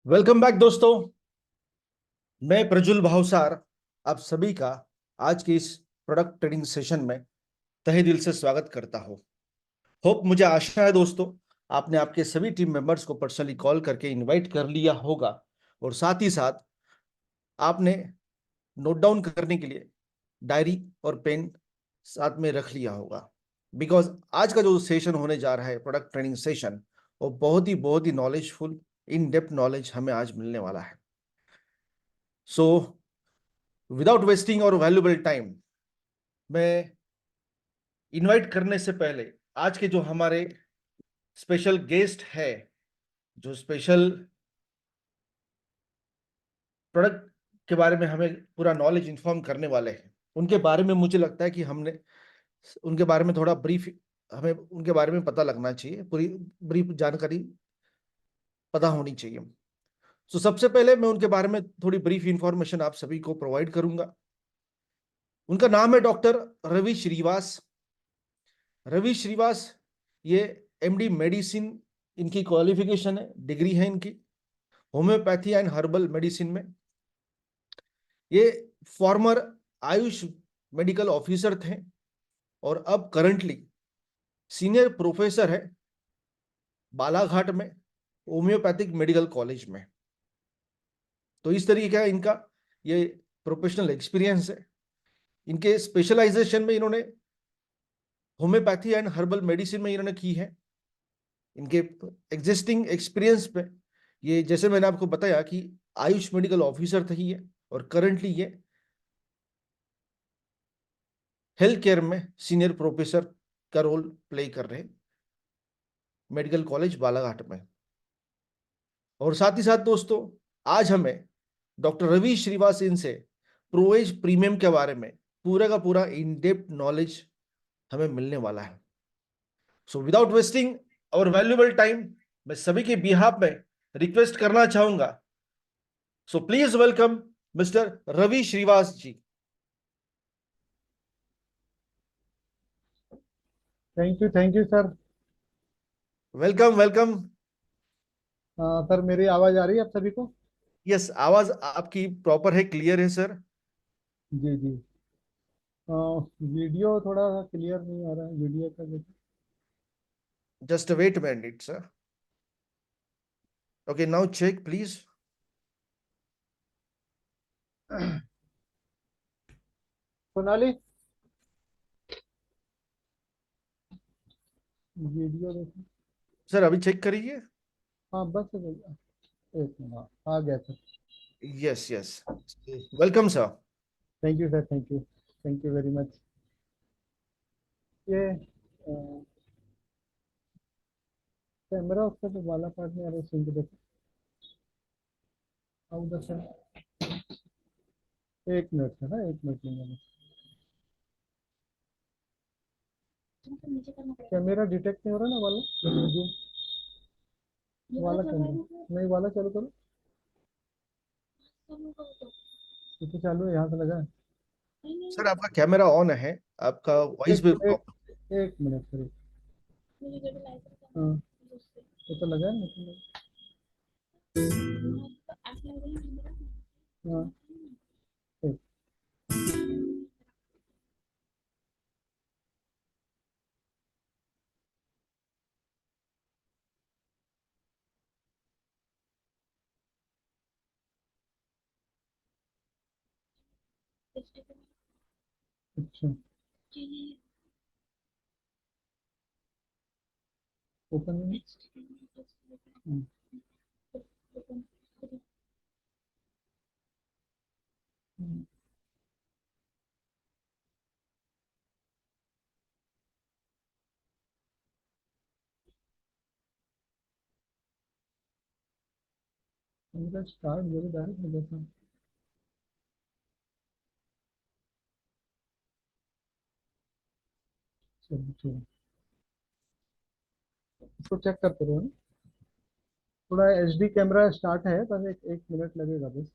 Welcome back दोस्तों। मैं प्रजुल भावसार आप सभी का आज के इस प्रोडक्ट ट्रेडिंग सेशन में तहे दिल से स्वागत करता हूं। होप मुझे आशा है दोस्तों आपने आपके सभी टीम मेंबर्स को पर्सनली कॉल करके इनवाइट कर लिया होगा और साथ ही साथ आपने नोट डाउन करने के लिए डायरी और पेन साथ में रख लिया होगा। बिकॉज आज का जो सेशन होने जा रहा है प्रोडक्ट ट्रेनिंग सेशन, वो बहुत ही नॉलेजफुल इन डेप्थ नॉलेज हमें आज मिलने वाला है। So without wasting our valuable time, मैं इनवाइट करने से पहले आज के जो हमारे स्पेशल गेस्ट है, जो स्पेशल प्रोडक्ट के बारे में हमें पूरा नॉलेज इन्फॉर्म करने वाले हैं, उनके बारे में मुझे लगता है कि हमने उनके बारे में थोड़ा ब्रीफ, हमें उनके बारे में पता लगना चाहिए, पूरी ब्रीफ जानकारी पता होनी चाहिए। सो सबसे पहले मैं उनके बारे में थोड़ी ब्रीफ इंफॉर्मेशन आप सभी को प्रोवाइड करूंगा। उनका नाम है डॉक्टर रवि श्रीवास। रवि श्रीवास, ये एमडी मेडिसिन इनकी क्वालिफिकेशन है, डिग्री है इनकी होम्योपैथी एंड हर्बल मेडिसिन में। ये फॉर्मर आयुष मेडिकल ऑफिसर थे और अब करंटली सीनियर प्रोफेसर है बालाघाट में होम्योपैथिक मेडिकल कॉलेज में। तो इस तरीके का इनका ये प्रोफेशनल एक्सपीरियंस है। इनके स्पेशलाइजेशन में इन्होंने होम्योपैथी एंड हर्बल मेडिसिन में इन्होंने की है। इनके एग्जिस्टिंग एक्सपीरियंस पे ये, जैसे मैंने आपको बताया कि आयुष मेडिकल ऑफिसर थे ये, और करंटली ये हेल्थ केयर में सीनियर प्रोफेसर का रोल प्ले कर रहे हैं मेडिकल कॉलेज बालाघाट में। और साथ ही साथ दोस्तों, आज हमें डॉक्टर रवि श्रीवास इनसे प्रोएज प्रीमियम के बारे में पूरा का पूरा इन डेप्थ नॉलेज हमें मिलने वाला है। So without wasting our valuable time, मैं सभी के बिहाफ में रिक्वेस्ट करना चाहूंगा, so please welcome mister Ravi Shrivas ji. Thank you sir. Welcome welcome. Sir मेरी आवाज़ आ रही है आप सभी को? यस, आवाज आपकी प्रॉपर है, क्लियर है सर। जी जी। वीडियो थोड़ा सा क्लियर नहीं आ रहा है, वीडियो का देखो। Just wait minute sir. Okay, now check please. Sonali, video देखो। सर अभी चेक करिए। हाँ बस भैया, एक मिनट। हाँ आ गया sir. Yes yes, welcome sir. Thank you sir, thank you very much. ये कैमरा उसका तो वाला पार्ट में आ रहा है, सिंक देखो। हाँ उधर सर, एक मिनट सर, हाँ एक मिनट लेंगे। कैमरा डिटेक्ट नहीं हो रहा ना वाला, जो वाला कैमरा नहीं, वाला चालू करो। इसे चालू है, यहाँ से लगा है। सर आपका कैमरा ऑन है, आपका वॉइस एक भी एक प्रॉपर। एक मिनट सर। हाँ ये तो लगा है ना, तो हाँ ठीक। अच्छा, ओपन नहीं। हम्म, हम्म, मेरा स्टार्ट जरूर डायरेक्ट हो जाता। चलो चलो, इसको चेक करते रहो ना। थोड़ा एचडी कैमरा स्टार्ट है, बस एक एक मिनट लगेगा बस।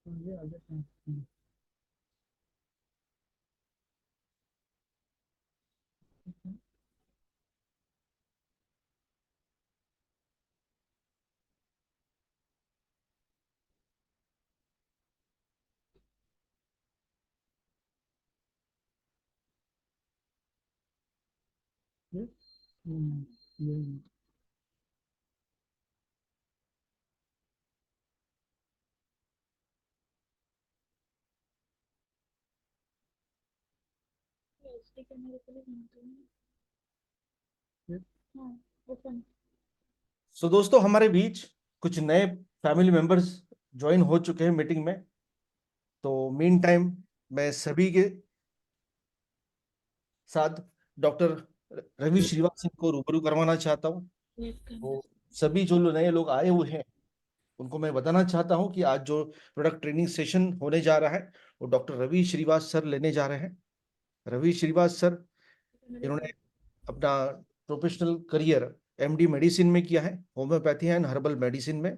आगे आगे ये ये एचडी कैमरे के लिए बनते हैं। ये हाँ, ओपन। सो दोस्तों, हमारे बीच कुछ नए फैमिली मेंबर्स ज्वाइन हो चुके हैं मीटिंग में। तो मीन टाइम मैं सभी के साथ डॉक्टर रवि श्रीवास्तव को रूबरू करवाना चाहता हूँ। Web camera. तो सभी जो नए लोग आए हुए हैं उनको मैं बताना चाहता हूँ कि आज जो प्रोडक्ट ट्रेनिंग सेशन होने जा रहा है वो डॉक्टर रवि श्रीवास्तव सर लेने जा रहे हैं। रवि श्रीवास्तव सर, कैमरे इन्होंने से। अपना प्रोफेशनल करियर एमडी मेडिसिन में किया है, होम्योपैथी एंड हर्बल मेडिसिन में।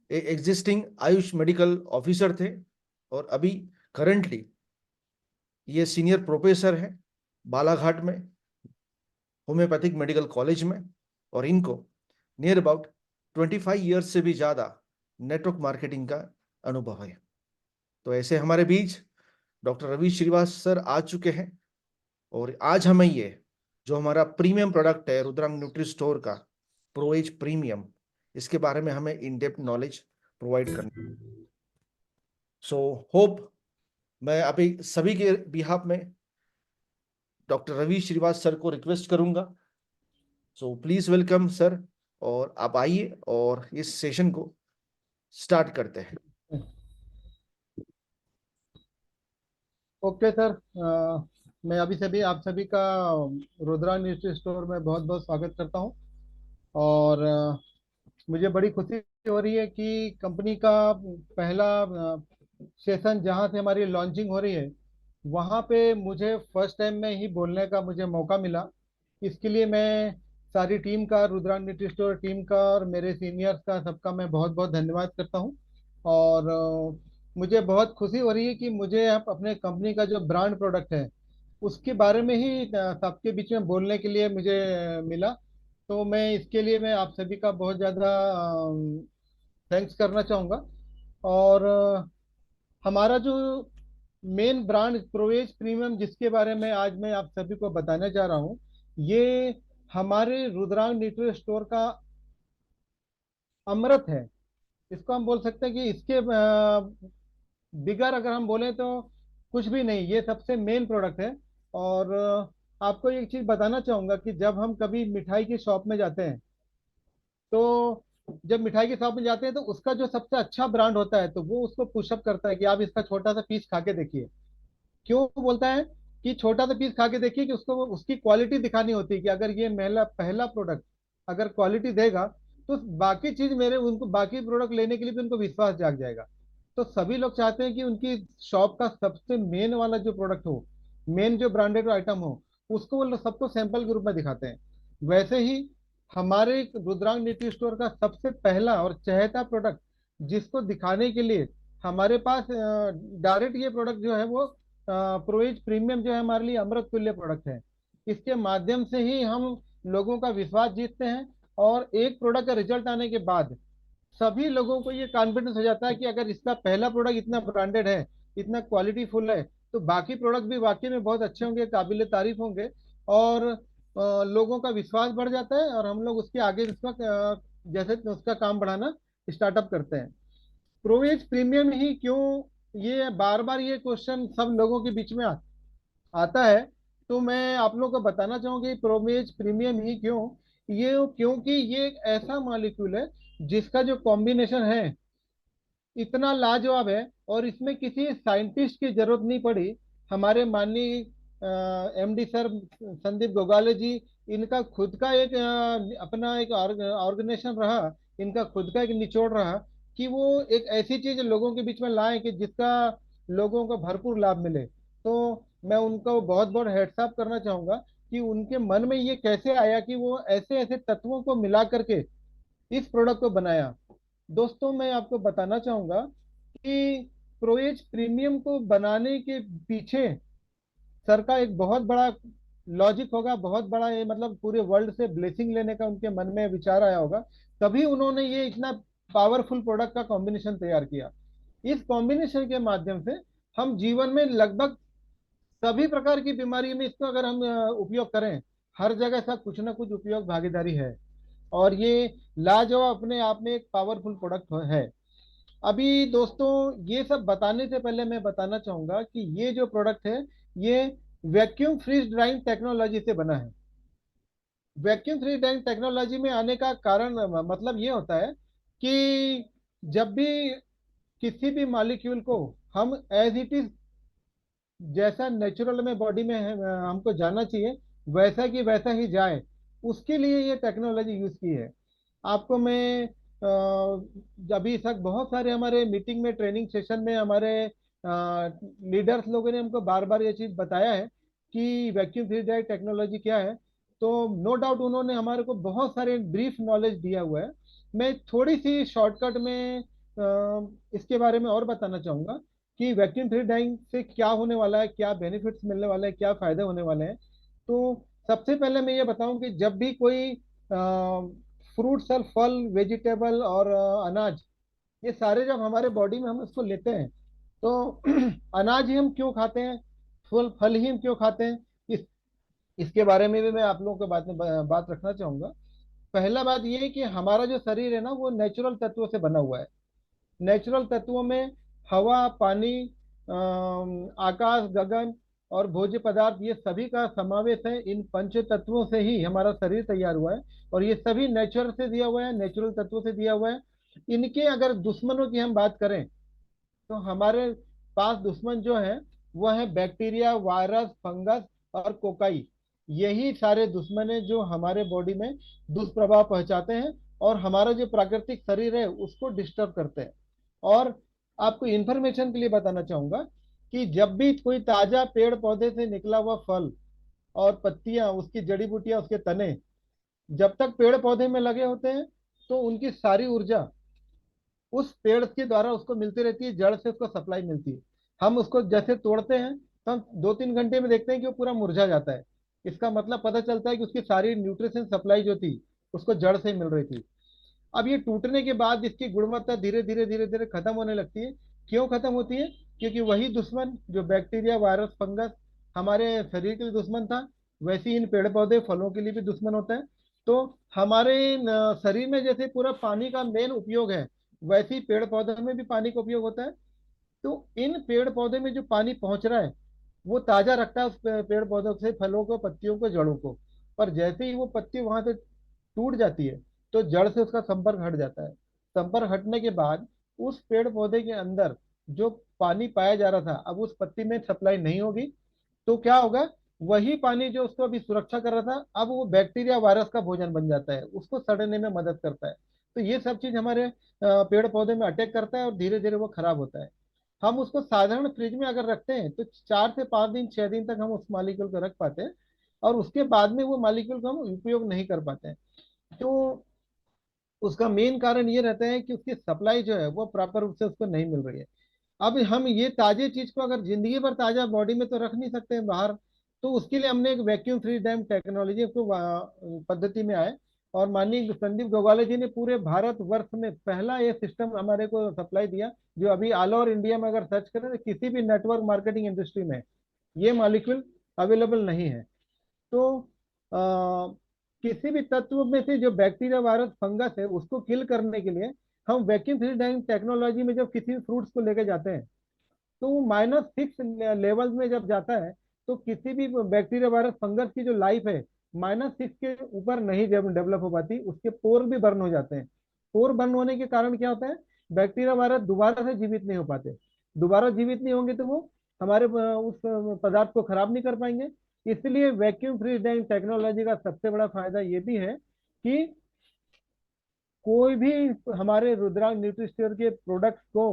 एग्जिस्टिंग आयुष मेडिकल ऑफिसर थे और अभी करंटली ये सीनियर प्रोफेसर है बालाघाट में होम्योपैथिक मेडिकल कॉलेज में। और इनको नियर अबाउट 25 ईयर्स से भी ज़्यादा नेटवर्क मार्केटिंग का अनुभव है। तो ऐसे हमारे बीच डॉक्टर रवि श्रीवास सर आ चुके हैं और आज हमें ये जो हमारा प्रीमियम प्रोडक्ट है रुद्रांग न्यूट्री स्टोर का प्रोएज प्रीमियम, इसके बारे में हमें इन डेप्थ नॉलेज प्रोवाइड करना। सो होप मैं अभी सभी के बिहाफ में डॉक्टर रवि श्रीवास सर को रिक्वेस्ट करूंगा। सो प्लीज वेलकम सर, और आप आइए और इस सेशन को स्टार्ट करते हैं। Okay sir. मैं अभी सभी आप सभी का रुद्रा न्यूट्री स्टोर में बहुत बहुत स्वागत करता हूं। और मुझे बड़ी खुशी हो रही है कि कंपनी का पहला सेशन जहां से हमारी लॉन्चिंग हो रही है वहां पे मुझे फर्स्ट टाइम में ही बोलने का मुझे मौका मिला। इसके लिए मैं सारी टीम का, रुद्रा न्यूट्री स्टोर टीम का और मेरे सीनियर्स का, सबका मैं बहुत बहुत धन्यवाद करता हूं। और मुझे बहुत खुशी हो रही है कि मुझे अब अपने कंपनी का जो ब्रांड प्रोडक्ट है उसके बारे में ही सबके बीच में बोलने के लिए मुझे मिला। तो मैं इसके लिए मैं आप सभी का बहुत ज़्यादा थैंक्स करना चाहूँगा। और हमारा जो मेन ब्रांड प्रोवेज प्रीमियम जिसके बारे में आज मैं आप सभी को बताने जा रहा हूँ, ये हमारे रुद्रांग न्यूट्री स्टोर का अमृत है। इसको हम बोल सकते हैं कि इसके बिगर अगर हम बोले तो कुछ भी नहीं, ये सबसे मेन प्रोडक्ट है। और आपको एक चीज बताना चाहूंगा कि जब हम कभी मिठाई की शॉप में जाते हैं तो जब मिठाई की शॉप में जाते हैं तो उसका जो सबसे अच्छा ब्रांड होता है तो वो उसको पुशअप करता है कि आप इसका छोटा सा पीस खा के देखिए। क्यों बोलता है कि छोटा सा पीस खा के देखिए? कि उसको उसकी क्वालिटी दिखानी होती है कि अगर ये मेरा पहला प्रोडक्ट अगर क्वालिटी देगा तो बाकी चीज मेरे उनको बाकी प्रोडक्ट लेने के लिए भी उनको विश्वास जाग जाएगा। तो सभी लोग चाहते हैं कि उनकी शॉप का सबसे मेन वाला जो प्रोडक्ट हो, मेन जो ब्रांडेड आइटम हो, उसको वो लोग सबको सैंपल के रूप में दिखाते हैं। वैसे ही हमारे रुद्रांग न्यूट्री स्टोर का सबसे पहला और चहेता प्रोडक्ट जिसको दिखाने के लिए हमारे पास डायरेक्ट ये प्रोडक्ट जो है वो प्रोएज प्रीमियम जो है हमारे लिए अमृत तुल्य प्रोडक्ट है। इसके माध्यम से ही हम लोगों का विश्वास जीतते हैं। और एक प्रोडक्ट का रिजल्ट आने के बाद सभी लोगों को ये कॉन्फिडेंस हो जाता है कि अगर इसका पहला प्रोडक्ट इतना ब्रांडेड है, इतना क्वालिटी फुल है, तो बाकी प्रोडक्ट भी वाकई में बहुत अच्छे होंगे, काबिल तारीफ होंगे। और लोगों का विश्वास बढ़ जाता है और हम लोग उसके आगे उसका जैसे उसका काम बढ़ाना स्टार्टअप करते हैं। प्रोवेज प्रीमियम ही क्यों, ये बार बार ये क्वेश्चन सब लोगों के बीच में आता है। तो मैं आप लोगों को बताना चाहूंगी प्रोवेज प्रीमियम ही क्यों। ये क्योंकि ये एक ऐसा मॉलिक्यूल है जिसका जो कॉम्बिनेशन है इतना लाजवाब है और इसमें किसी साइंटिस्ट की जरूरत नहीं पड़ी। हमारे माननीय एमडी सर संदीप गोगाले जी, इनका खुद का एक अपना एक ऑर्गेनाइजेशन रहा, इनका खुद का एक निचोड़ रहा कि वो एक ऐसी चीज लोगों के बीच में लाए कि जिसका लोगों को भरपूर लाभ मिले। तो मैं उनको बहुत बहुत हेड्स अप करना चाहूंगा कि उनके मन में ये कैसे आया कि वो ऐसे ऐसे तत्वों को मिला करके इस प्रोडक्ट को बनाया। दोस्तों मैं आपको बताना चाहूंगा कि प्रोएज प्रीमियम को बनाने के पीछे सर का एक बहुत बड़ा लॉजिक होगा, बहुत बड़ा, ये मतलब पूरे वर्ल्ड से ब्लेसिंग लेने का उनके मन में विचार आया होगा, तभी उन्होंने ये इतना पावरफुल प्रोडक्ट का कॉम्बिनेशन तैयार किया। इस कॉम्बिनेशन के माध्यम से हम जीवन में लगभग सभी प्रकार की बीमारी में इसको अगर हम उपयोग करें, हर जगह इसका कुछ ना कुछ उपयोग भागीदारी है, और ये लाजवाब अपने आप में एक पावरफुल प्रोडक्ट है। अभी दोस्तों, ये सब बताने से पहले मैं बताना चाहूंगा कि ये जो प्रोडक्ट है, ये वैक्यूम फ्रीज ड्राइंग टेक्नोलॉजी से बना है। वैक्यूम फ्रीज ड्राइंग टेक्नोलॉजी में आने का कारण मतलब ये होता है कि जब भी किसी भी मॉलिक्यूल को हम एज इट इज, जैसा नेचुरल में बॉडी में है, हमको जाना चाहिए वैसा कि वैसा ही जाए, उसके लिए ये टेक्नोलॉजी यूज की है। आपको मैं अभी तक बहुत सारे हमारे मीटिंग में, ट्रेनिंग सेशन में हमारे लीडर्स लोगों ने हमको बार बार ये चीज बताया है कि वैक्यूम फ्री ड्राइव टेक्नोलॉजी क्या है। तो नो डाउट उन्होंने हमारे को बहुत सारे ब्रीफ नॉलेज दिया हुआ है। मैं थोड़ी सी शॉर्टकट में इसके बारे में और बताना चाहूंगा कि वैक्यूम फ्री ड्राइंग से क्या होने वाला है, क्या बेनिफिट्स मिलने वाले हैं, क्या फायदे होने वाले हैं। तो सबसे पहले मैं ये बताऊं कि जब भी कोई फ्रूट्स और फल, वेजिटेबल और अनाज, ये सारे जब हमारे बॉडी में हम इसको लेते हैं, तो अनाज ही हम क्यों खाते हैं, फल फल ही हम क्यों खाते हैं, इस इसके बारे में भी मैं आप लोगों के बात रखना चाहूंगा। पहला बात ये है कि हमारा जो शरीर है ना, वो नेचुरल तत्वों से बना हुआ है। नेचुरल तत्वों में हवा, पानी, आकाश, गगन और भोज्य पदार्थ, ये सभी का समावेश है। इन पंच तत्वों से ही हमारा शरीर तैयार हुआ है, और ये सभी नेचर से दिया हुआ है, नेचुरल तत्वों से दिया हुआ है। इनके अगर दुश्मनों की हम बात करें, तो हमारे पास दुश्मन जो है वो है बैक्टीरिया, वायरस, फंगस और कोकाई। यही सारे दुश्मन है जो हमारे बॉडी में दुष्प्रभाव पहुंचाते हैं और हमारा जो प्राकृतिक शरीर है उसको डिस्टर्ब करते हैं। और आपको इंफॉर्मेशन के लिए बताना चाहूंगा कि जब भी कोई ताजा पेड़ पौधे से निकला हुआ फल और पत्तियां, उसकी जड़ी बूटियां, उसके तने जब तक पेड़ पौधे में लगे होते हैं, तो उनकी सारी ऊर्जा उस पेड़ के द्वारा उसको मिलती रहती है, जड़ से उसको सप्लाई मिलती है। हम उसको जैसे तोड़ते हैं, तो हम 2-3 घंटे में देखते हैं कि वो पूरा मुरझा जाता है। इसका मतलब पता चलता है कि उसकी सारी न्यूट्रिशन सप्लाई जो थी, उसको जड़ से मिल रही थी। अब ये टूटने के बाद इसकी गुणवत्ता धीरे धीरे धीरे धीरे खत्म होने लगती है। क्यों खत्म होती है? क्योंकि वही दुश्मन जो बैक्टीरिया, वायरस, फंगस हमारे शरीर के लिए दुश्मन था, वैसे ही इन पेड़ पौधे, फलों के लिए भी दुश्मन होता है। तो हमारे शरीर में जैसे पूरा पानी का मेन उपयोग है, वैसे ही पेड़ पौधों में भी पानी का उपयोग होता है। तो इन पेड़ पौधे में जो पानी पहुंच रहा है, वो ताजा रखता है उस पेड़ पौधों से फलों को, पत्तियों को, जड़ों को। पर जैसे ही वो पत्ती वहां से टूट जाती है, तो जड़ से उसका संपर्क हट जाता है। संपर्क हटने के बाद उस पेड़ पौधे के अंदर जो पानी पाया जा रहा था, अब उस पत्ती में सप्लाई नहीं होगी। तो क्या होगा? वही पानी जो उसको अभी सुरक्षा कर रहा था, अब वो बैक्टीरिया, वायरस का भोजन बन जाता है, उसको सड़ने में मदद करता है। तो ये सब चीज हमारे पेड़ पौधे में अटैक करता है और धीरे धीरे वो खराब होता है। हम उसको साधारण फ्रिज में अगर रखते हैं, तो 4 से 5 दिन, 6 दिन तक हम उस मालिक्यूल को रख पाते हैं, और उसके बाद में वो मालिक्यूल को हम उपयोग नहीं कर पाते हैं। तो उसका मेन कारण ये रहता है कि उसकी सप्लाई जो है वो प्रॉपर रूप से उसको नहीं मिल रही है। अब हम ये ताजे चीज को अगर जिंदगी भर ताजा बॉडी में तो रख नहीं सकते हैं बाहर, तो उसके लिए हमने एक वैक्यूम फ्री डैम टेक्नोलॉजी को पद्धति में आए। और माननीय संदीप गौगाले जी ने पूरे भारत वर्ष में पहला ये सिस्टम हमारे को सप्लाई दिया, जो अभी ऑल ओवर इंडिया में अगर सर्च करें तो किसी भी नेटवर्क मार्केटिंग इंडस्ट्री में ये मॉलिक्यूल अवेलेबल नहीं है। तो किसी भी तत्व में से जो बैक्टीरिया, वायरस, फंगस है, उसको किल करने के लिए हम वैक्यूम फ्री डाइंग टेक्नोलॉजी में जब किसी भी फ्रूट्स को लेके जाते हैं, तो वो -6 लेवल में जब जाता है, तो किसी भी बैक्टीरिया, वायरस, फंगस की जो लाइफ है, -6 के ऊपर नहीं जब डेवलप हो पाती, उसके पोर भी बर्न हो जाते हैं। पोर बर्न होने के कारण क्या होता है? बैक्टीरिया, वायरस दोबारा से जीवित नहीं हो पाते। दोबारा जीवित नहीं होंगे तो वो हमारे उस पदार्थ को खराब नहीं कर पाएंगे। इसलिए वैक्यूम फ्री डाइंग टेक्नोलॉजी का सबसे बड़ा फायदा ये भी है कि कोई भी हमारे रुद्रांग न्यूट्रिस्टोर के प्रोडक्ट्स को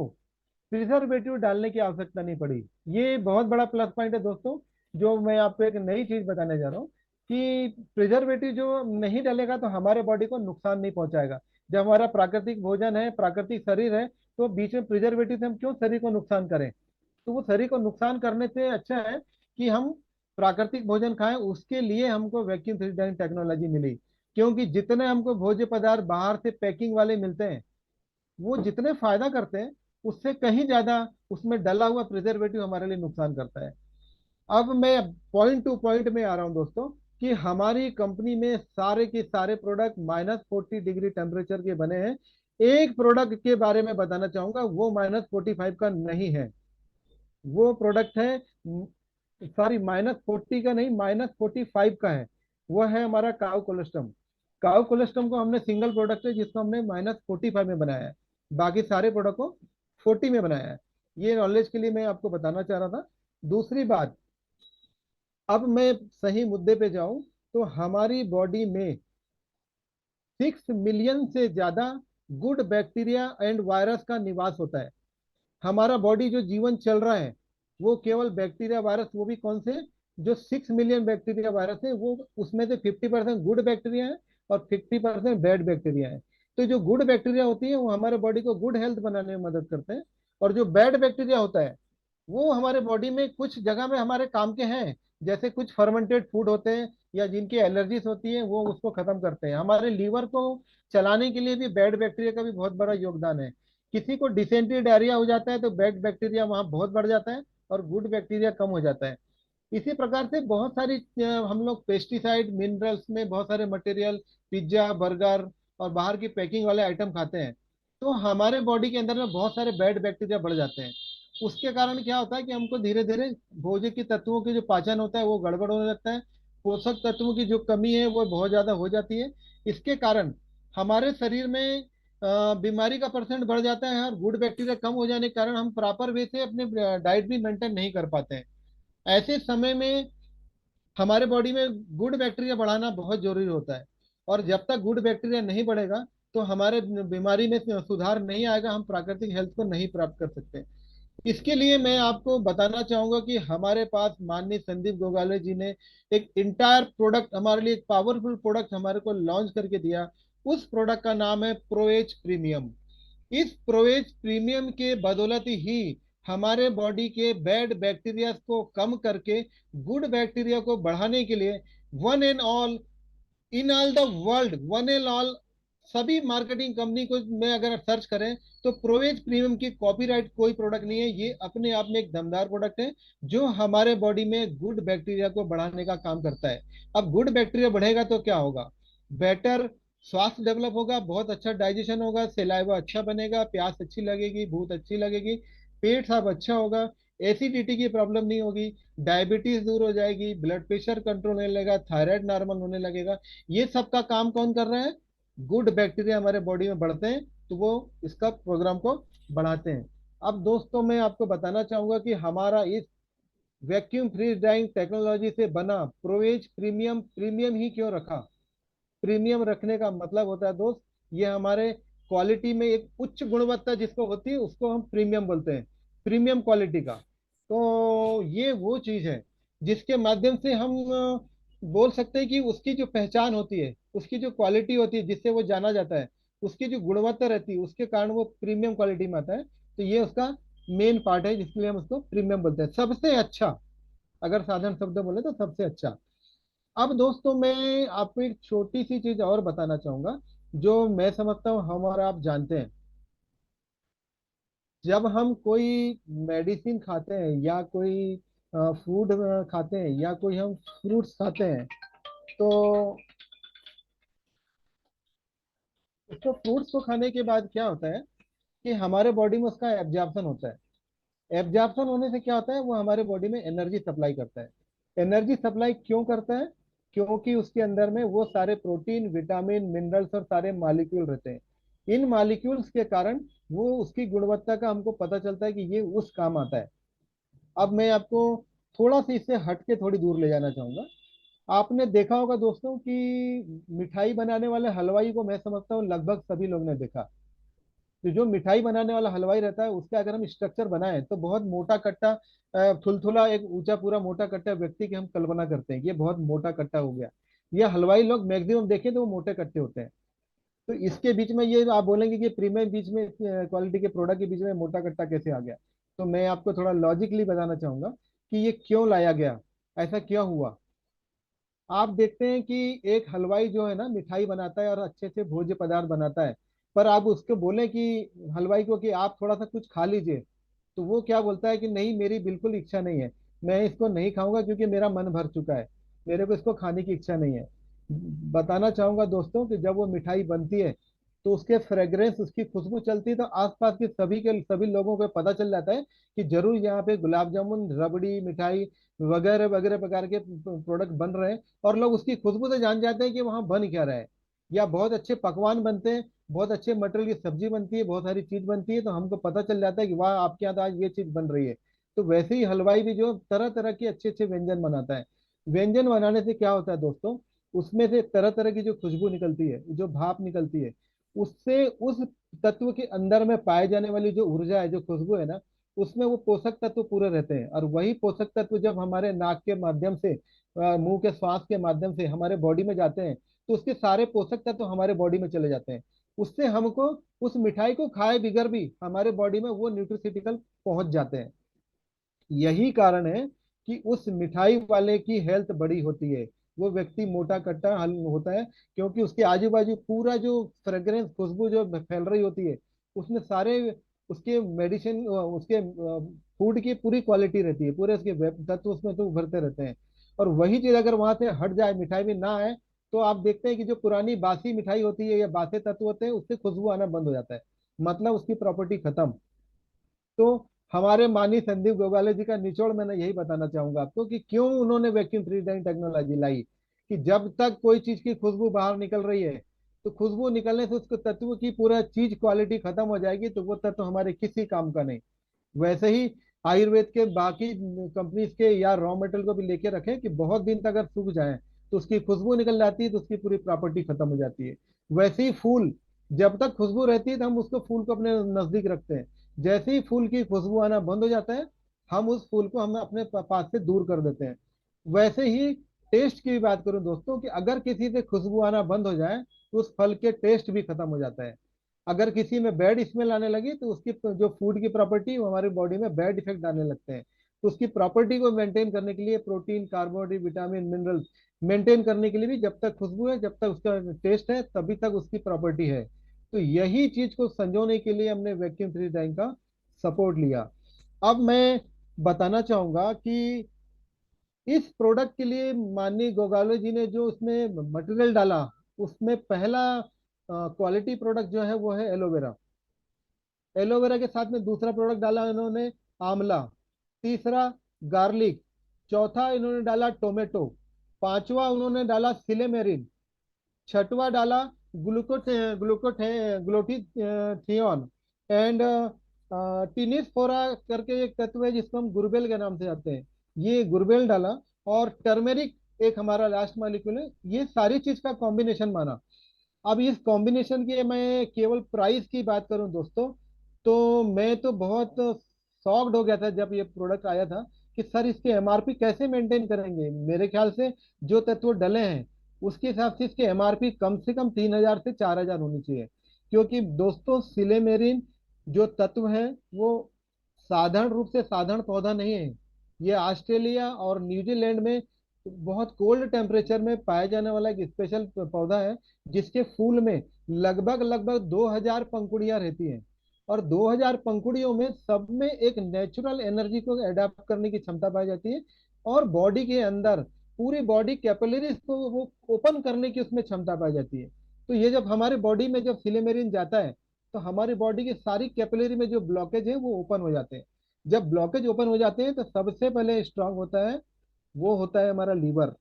प्रिजर्वेटिव डालने की आवश्यकता नहीं पड़ी। ये बहुत बड़ा प्लस पॉइंट है दोस्तों, जो मैं आपको एक नई चीज बताने जा रहा हूँ कि प्रिजर्वेटिव जो नहीं डालेगा तो हमारे बॉडी को नुकसान नहीं पहुंचाएगा। जब हमारा प्राकृतिक भोजन है, प्राकृतिक शरीर है, तो बीच में प्रिजर्वेटिव से हम क्यों शरीर को नुकसान करें? तो वो शरीर को नुकसान करने से अच्छा है कि हम प्राकृतिक भोजन खाएं। उसके लिए हमको वैक्यूम फ्रीज टेक्नोलॉजी मिली, क्योंकि जितने हमको भोज्य पदार्थ बाहर से पैकिंग वाले मिलते हैं, वो जितने फायदा करते हैं, उससे कहीं ज्यादा उसमें डला हुआ प्रिजर्वेटिव हमारे लिए नुकसान करता है। अब मैं पॉइंट टू पॉइंट में आ रहा हूं दोस्तों, कि हमारी कंपनी में सारे के सारे प्रोडक्ट -40 डिग्री टेम्परेचर के बने हैं। एक प्रोडक्ट के बारे में बताना चाहूंगा, वो -45 का नहीं है। वो प्रोडक्ट है, सॉरी, -40 का नहीं, -45 का है। वो है हमारा काउ कोलेस्ट्रम। काउ कोलेस्ट्रम को हमने सिंगल प्रोडक्ट है जिसको हमने -45 में बनाया है। बाकी सारे प्रोडक्ट को 40 में बनाया है। ये नॉलेज के लिए मैं आपको बताना चाह रहा था। दूसरी बात, अब मैं सही मुद्दे पे जाऊं, तो हमारी बॉडी में 6 मिलियन से ज्यादा गुड बैक्टीरिया एंड वायरस का निवास होता है। हमारा बॉडी जो जीवन चल रहा है वो केवल बैक्टीरिया वायरस, वो भी कौन से, जो 6 मिलियन बैक्टीरिया वायरस है, वो उसमें से 50% गुड बैक्टीरिया है और 50% बैड बैक्टीरिया है। तो जो गुड बैक्टीरिया होती है वो हमारे बॉडी को गुड हेल्थ बनाने में मदद करते हैं, और जो बैड बैक्टीरिया होता है वो हमारे बॉडी में कुछ जगह में हमारे काम के हैं। जैसे कुछ फर्मेंटेड फूड होते हैं या जिनकी एलर्जीज होती है, वो उसको खत्म करते हैं। हमारे लीवर को चलाने के लिए भी बैड बैक्टीरिया का भी बहुत बड़ा योगदान है। किसी को डिसेंट्री डायरिया हो जाता है तो बैड बैक्टीरिया वहां बहुत बढ़ जाता है और गुड बैक्टीरिया कम हो जाता है। इसी प्रकार से बहुत सारी हम लोग पेस्टिसाइड मिनरल्स में बहुत सारे मटेरियल, पिज्जा बर्गर और बाहर की पैकिंग वाले आइटम खाते हैं, तो हमारे बॉडी के अंदर में बहुत सारे बैड बैक्टीरिया बढ़ जाते हैं। उसके कारण क्या होता है कि हमको धीरे धीरे भोज्य की तत्वों की जो पाचन होता है वो गड़बड़ होने लगता है। पोषक तत्वों की जो कमी है वो बहुत ज्यादा हो जाती है। इसके कारण हमारे शरीर में बीमारी का परसेंट बढ़ जाता है, और गुड बैक्टीरिया कम हो जाने के कारण हम प्रॉपर वे से अपने डाइट भी मेंटेन नहीं कर पाते हैं। ऐसे समय में हमारे बॉडी में गुड बैक्टीरिया बढ़ाना बहुत जरूरी होता है। और जब तक गुड बैक्टीरिया नहीं बढ़ेगा तो हमारे बीमारी में सुधार नहीं आएगा, हम प्राकृतिक हेल्थ को नहीं प्राप्त कर सकते। इसके लिए मैं आपको बताना चाहूंगा कि हमारे पास माननीय संदीप गोगाले जी ने एक इंटायर प्रोडक्ट हमारे लिए, एक पावरफुल प्रोडक्ट हमारे को लॉन्च करके दिया। उस प्रोडक्ट का नाम है प्रोएज प्रीमियम। इस प्रोएज प्रीमियम के बदौलत ही हमारे बॉडी के बैड बैक्टीरिया को कम करके गुड बैक्टीरिया को बढ़ाने के लिए one and all in all the world, one and all, सभी मार्केटिंग कंपनी को में अगर सर्च करें तो प्रोवेज प्रीमियम की कॉपीराइट कोई प्रोडक्ट नहीं है। ये अपने आप में एक दमदार प्रोडक्ट है जो हमारे बॉडी में गुड बैक्टीरिया को बढ़ाने का काम करता है। अब गुड बैक्टीरिया बढ़ेगा तो क्या होगा, बेटर स्वास्थ्य डेवलप होगा, बहुत अच्छा डाइजेशन होगा, सेलाइवा अच्छा बनेगा, प्यास अच्छी लगेगी, भूख अच्छी लगेगी, पेट साफ अच्छा होगा, एसिडिटी की प्रॉब्लम नहीं होगी, डायबिटीज दूर हो जाएगी, ब्लड प्रेशर कंट्रोल होने लगेगा, थायराइड नॉर्मल होने लगेगा। ये सब का काम कौन कर रहा है, गुड बैक्टीरिया हमारे बॉडी में बढ़ते हैं तो वो इसका प्रोग्राम को बढ़ाते हैं। अब दोस्तों मैं आपको बताना चाहूंगा कि हमारा इस वैक्यूम फ्रीज ड्राइंग टेक्नोलॉजी से बना प्रोवेज प्रीमियम, प्रीमियम ही क्यों रखा। प्रीमियम रखने का मतलब होता है दोस्त, ये हमारे क्वालिटी में एक उच्च गुणवत्ता जिसको होती है उसको हम प्रीमियम बोलते हैं, प्रीमियम क्वालिटी का। तो ये वो चीज है जिसके माध्यम से हम बोल सकते हैं कि उसकी जो पहचान होती है, उसकी जो क्वालिटी होती है जिससे वो जाना जाता है, उसकी जो गुणवत्ता रहती है उसके कारण वो प्रीमियम क्वालिटी में आता है। तो ये उसका मेन पार्ट है जिसके लिए हम उसको प्रीमियम बोलते हैं, सबसे अच्छा। अगर साधारण शब्द बोले तो सबसे अच्छा। अब दोस्तों मैं आपको एक छोटी सी चीज और बताना चाहूंगा जो मैं समझता हूँ हम और आप जानते हैं। जब हम कोई मेडिसिन खाते हैं या कोई फूड खाते हैं या कोई हम फ्रूट्स खाते हैं, तो उसको फ्रूट्स को खाने के बाद क्या होता है कि हमारे बॉडी में उसका एब्जॉर्प्शन होता है। एब्जॉर्प्शन होने से क्या होता है, वो हमारे बॉडी में एनर्जी सप्लाई करता है। एनर्जी सप्लाई क्यों करता है, क्योंकि उसके अंदर में वो सारे प्रोटीन विटामिन मिनरल्स और सारे मॉलिक्यूल रहते हैं। इन मॉलिक्यूल्स के कारण वो उसकी गुणवत्ता का हमको पता चलता है कि ये उस काम आता है। अब मैं आपको थोड़ा सा इससे हट के थोड़ी दूर ले जाना चाहूंगा। आपने देखा होगा दोस्तों कि मिठाई बनाने वाले हलवाई को मैं समझता हूँ लगभग सभी लोग ने देखा। तो जो मिठाई बनाने वाला हलवाई रहता है उसका अगर हम स्ट्रक्चर बनाएं तो बहुत मोटा कट्टा, थुलथुला एक ऊंचा पूरा मोटा कट्टा व्यक्ति की हम कल्पना करते हैं, ये बहुत मोटा कट्टा हो गया। ये हलवाई लोग मैक्सिमम देखें तो वो मोटे कट्टे होते हैं। तो इसके बीच में ये आप बोलेंगे कि प्रीमियम बीच में क्वालिटी के प्रोडक्ट के बीच में मोटा कट्टा कैसे आ गया। तो मैं आपको थोड़ा लॉजिकली बताना चाहूंगा कि ये क्यों लाया गया, ऐसा क्यों हुआ। आप देखते हैं कि एक हलवाई जो है ना मिठाई बनाता है और अच्छे से भोज्य पदार्थ बनाता है, पर आप उसको बोले कि हलवाई को कि आप थोड़ा सा कुछ खा लीजिए, तो वो क्या बोलता है कि नहीं, मेरी बिल्कुल इच्छा नहीं है, मैं इसको नहीं खाऊंगा क्योंकि मेरा मन भर चुका है। मेरे को इसको खाने की इच्छा नहीं है। बताना चाहूंगा दोस्तों कि जब वो मिठाई बनती है तो उसके फ्रेग्रेंस, उसकी खुशबू चलती है तो आसपास के सभी लोगों को पता चल जाता है कि जरूर यहाँ पे गुलाब जामुन, रबड़ी, मिठाई वगैरह वगैरह प्रकार के प्रोडक्ट बन रहे हैं। और लोग उसकी खुशबू से जान जाते हैं कि वहाँ बन क्या रहा है। या बहुत अच्छे पकवान बनते हैं, बहुत अच्छे मटेरियल की सब्जी बनती है, बहुत सारी चीज बनती है, तो हमको पता चल जाता है कि वाह, आपके यहाँ तो आज ये चीज बन रही है। तो वैसे ही हलवाई भी जो तरह तरह के अच्छे अच्छे व्यंजन बनाता है। व्यंजन बनाने से क्या होता है दोस्तों, उसमें से तरह तरह की जो खुशबू निकलती है, जो भाप निकलती है, उससे उस तत्व के अंदर में पाए जाने वाली जो ऊर्जा है, जो खुशबू है ना, उसमें वो पोषक तत्व पूरे रहते हैं। और वही पोषक तत्व जब हमारे नाक के माध्यम से, मुंह के श्वास के माध्यम से हमारे बॉडी में जाते हैं, तो उसके सारे पोषक तत्व हमारे बॉडी में चले जाते हैं। उससे हमको, उस मिठाई को खाए बिगर भी हमारे बॉडी में वो न्यूट्रिसिटिकल पहुंच जाते हैं। यही कारण है कि उस मिठाई वाले की हेल्थ बड़ी होती है। वो व्यक्ति मोटा कट्टा हल होता है, क्योंकि उसके आजू बाजू पूरा जो फ्रेग्रेंस, खुशबू जो फैल रही होती है, उसमें सारे उसके मेडिसिन, उसके फूड की पूरी क्वालिटी रहती है, पूरे उसके तत्व उसमें तो उभरते रहते हैं। और वही चीज अगर वहां से हट जाए, मिठाई में ना आए, तो आप देखते हैं कि जो पुरानी बासी मिठाई होती है या बासी तत्व होते हैं, उससे खुशबू आना बंद हो जाता है। मतलब उसकी प्रॉपर्टी खत्म। तो हमारे माननीय संदीप गोगाले जी का निचोड़ मैंने यही बताना चाहूंगा आपको कि क्यों उन्होंने वैक्यूम फ्री ड्राइंग टेक्नोलॉजी लाई। कि जब तक कोई चीज की खुशबू बाहर निकल रही है, तो खुशबू निकलने से उसको तत्व की पूरा चीज क्वालिटी खत्म हो जाएगी, तो वो तत्व हमारे किसी काम का नहीं। वैसे ही आयुर्वेद के बाकी कंपनीज के या रॉ मटेरियल को भी लेके रखें कि बहुत दिन तक अगर सूख जाए तो उसकी खुशबू निकल जाती है, तो उसकी पूरी प्रॉपर्टी खत्म हो जाती है। वैसे ही फूल, जब तक खुशबू रहती है तो हम उसको, फूल को अपने नजदीक रखते हैं। जैसे ही फूल की खुशबू आना बंद हो जाता है, हम उस फूल को हम अपने पास से दूर कर देते हैं। वैसे ही टेस्ट की भी बात करूं दोस्तों, कि अगर किसी से खुशबू आना बंद हो जाए, तो उस फल के टेस्ट भी खत्म हो जाता है। अगर किसी में बैड स्मेल आने लगी, तो उसकी जो फूड की प्रॉपर्टी, वो हमारी बॉडी में बैड इफेक्ट आने लगते हैं। तो उसकी प्रॉपर्टी को मेंटेन करने के लिए protein, carbohydrate, vitamin, minerals maintain करने के लिए भी, जब तक खुशबू है, जब तक उसका टेस्ट है, तभी तक उसकी प्रॉपर्टी है। तो यही चीज को संजोने के लिए हमने वैक्यूम फ्री ड्राइंग का सपोर्ट लिया। अब मैं बताना चाहूंगा कि इस प्रोडक्ट के लिए माननीय गोगालो जी ने जो उसमें मटेरियल डाला, उसमें पहला क्वालिटी प्रोडक्ट जो है वो है एलोवेरा। एलोवेरा के साथ में दूसरा प्रोडक्ट डाला इन्होंने, आंवला। तीसरा, गार्लिक। चौथा इन्होंने डाला टोमेटो। पांचवा उन्होंने डाला सिलेमेरिन। छठवा डाला ग्लूकोथे ग्लूकोथे ग्लूटीथियोन। एंड टिनिसफोरा करके एक तत्व है जिसको हम गुरबेल के नाम से आते हैं, ये गुरबेल डाला। और टर्मेरिक एक हमारा लास्ट मॉलिक्यूल है। ये सारी चीज का कॉम्बिनेशन माना। अब इस कॉम्बिनेशन की मैं केवल प्राइस की बात करूं दोस्तों, तो मैं तो बहुत शॉक्ड हो गया था जब ये प्रोडक्ट आया था, कि सर इसके एमआरपी कैसे मेंटेन करेंगे। मेरे ख्याल से जो तत्व डले हैं, उसके हिसाब से इसके एमआरपी कम से कम 3,000 से 4,000 होनी चाहिए। क्योंकि दोस्तों, सिलेमेरिन जो तत्व है, वो साधारण रूप से साधारण पौधा नहीं है। ये ऑस्ट्रेलिया और न्यूजीलैंड में बहुत कोल्ड टेम्परेचर में पाया जाने वाला एक स्पेशल पौधा है, जिसके फूल में लगभग लगभग 2,000 पंखुड़ियां रहती हैं। और 2,000 पंखुड़ियों में सब में एक नेचुरल एनर्जी को अडेप्ट करने की क्षमता पाई जाती है। और बॉडी के अंदर पूरी बॉडी कैपिलरीज को वो ओपन करने की उसमें क्षमता पाई जाती है। तो ये जब हमारे बॉडी में जब सिलेमेरिन जाता है, तो हमारी बॉडी की सारी कैपिलरी में जो ब्लॉकेज है वो ओपन हो जाते हैं। जब ब्लॉकेज ओपन हो जाते हैं, तो सबसे पहले स्ट्रांग होता है, वो होता है हमारा लीवर।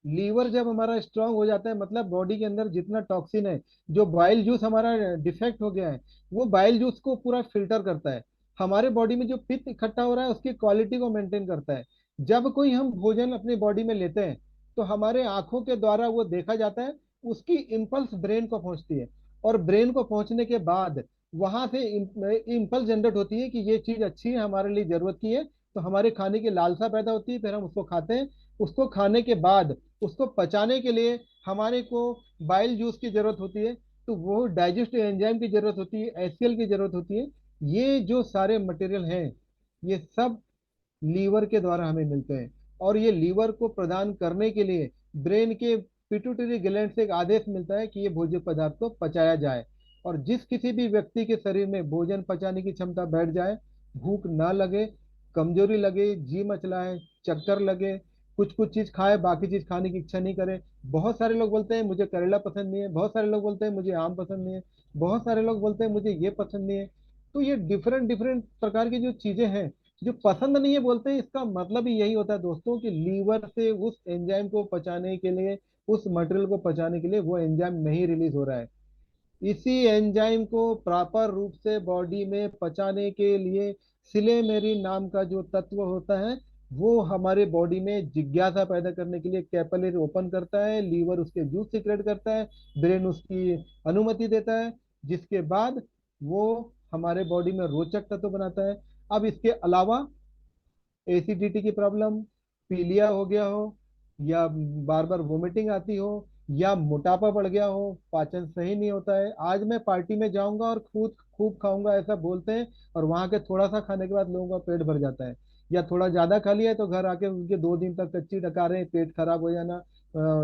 लीवर जब हमारा स्ट्रांग हो जाता है, मतलब बॉडी के अंदर जितना टॉक्सिन है, जो बाइल जूस हमारा डिफेक्ट हो गया है, वो बाइल जूस को पूरा फिल्टर करता है। हमारे बॉडी में जो पित्त इकट्ठा हो रहा है, उसकी क्वालिटी को मेंटेन करता है। जब कोई हम भोजन अपनी बॉडी में लेते हैं, तो हमारे आंखों के द्वारा वो देखा जाता है, उसकी इम्पल्स ब्रेन को पहुंचती है। और ब्रेन को पहुंचने के बाद वहां से इम्पल्स जनरेट होती है कि ये चीज अच्छी है, हमारे लिए जरूरत की है। तो हमारे खाने की लालसा पैदा होती है, फिर हम उसको खाते हैं। उसको खाने के बाद उसको पचाने के लिए हमारे को बाइल जूस की जरूरत होती है। तो वो डाइजेस्टिव एंजाइम की जरूरत होती है, एचसीएल की जरूरत होती है। ये जो सारे मटेरियल हैं, ये सब लीवर के द्वारा हमें मिलते हैं। और ये लीवर को प्रदान करने के लिए ब्रेन के पिट्यूटरी ग्लैंड से एक आदेश मिलता है कि ये भोज्य पदार्थ को पचाया जाए। और जिस किसी भी व्यक्ति के शरीर में भोजन पचाने की क्षमता बैठ जाए, भूख ना लगे, कमजोरी लगे, जी मचलाए, चक्कर लगे, कुछ कुछ चीज खाए, बाकी चीज खाने की इच्छा नहीं करे। बहुत सारे लोग बोलते हैं मुझे करेला पसंद नहीं है, बहुत सारे लोग बोलते हैं मुझे आम पसंद नहीं है, बहुत सारे लोग बोलते हैं मुझे ये पसंद नहीं है। तो ये डिफरेंट डिफरेंट प्रकार की जो चीजें हैं, जो पसंद नहीं है बोलते हैं, इसका मतलब ही यही होता है दोस्तों कि लीवर से उस एंजाइम को पचाने के लिए, उस मटेरियल को पचाने के लिए वो एंजाइम नहीं रिलीज हो रहा है। इसी एंजाइम को प्रॉपर रूप से बॉडी में पचाने के लिए सिलेमेरिन नाम का जो तत्व होता है, वो हमारे बॉडी में जिज्ञासा पैदा करने के लिए कैपिलरी ओपन करता है, लीवर उसके जूस सीक्रेट करता है, ब्रेन उसकी अनुमति देता है, जिसके बाद वो हमारे बॉडी में रोचक तत्व बनाता है। अब इसके अलावा एसिडिटी की प्रॉब्लम, पीलिया हो गया हो, या बार बार वोमिटिंग आती हो, या मोटापा बढ़ गया हो, पाचन सही नहीं होता है, आज मैं पार्टी में जाऊंगा और खूब खूब खाऊंगा ऐसा बोलते हैं, और वहां के थोड़ा सा खाने के बाद लोगों का पेट भर जाता है। या थोड़ा ज्यादा खा लिया है तो घर आके उनके 2 दिन तक कच्ची डकारें, पेट खराब हो जाना,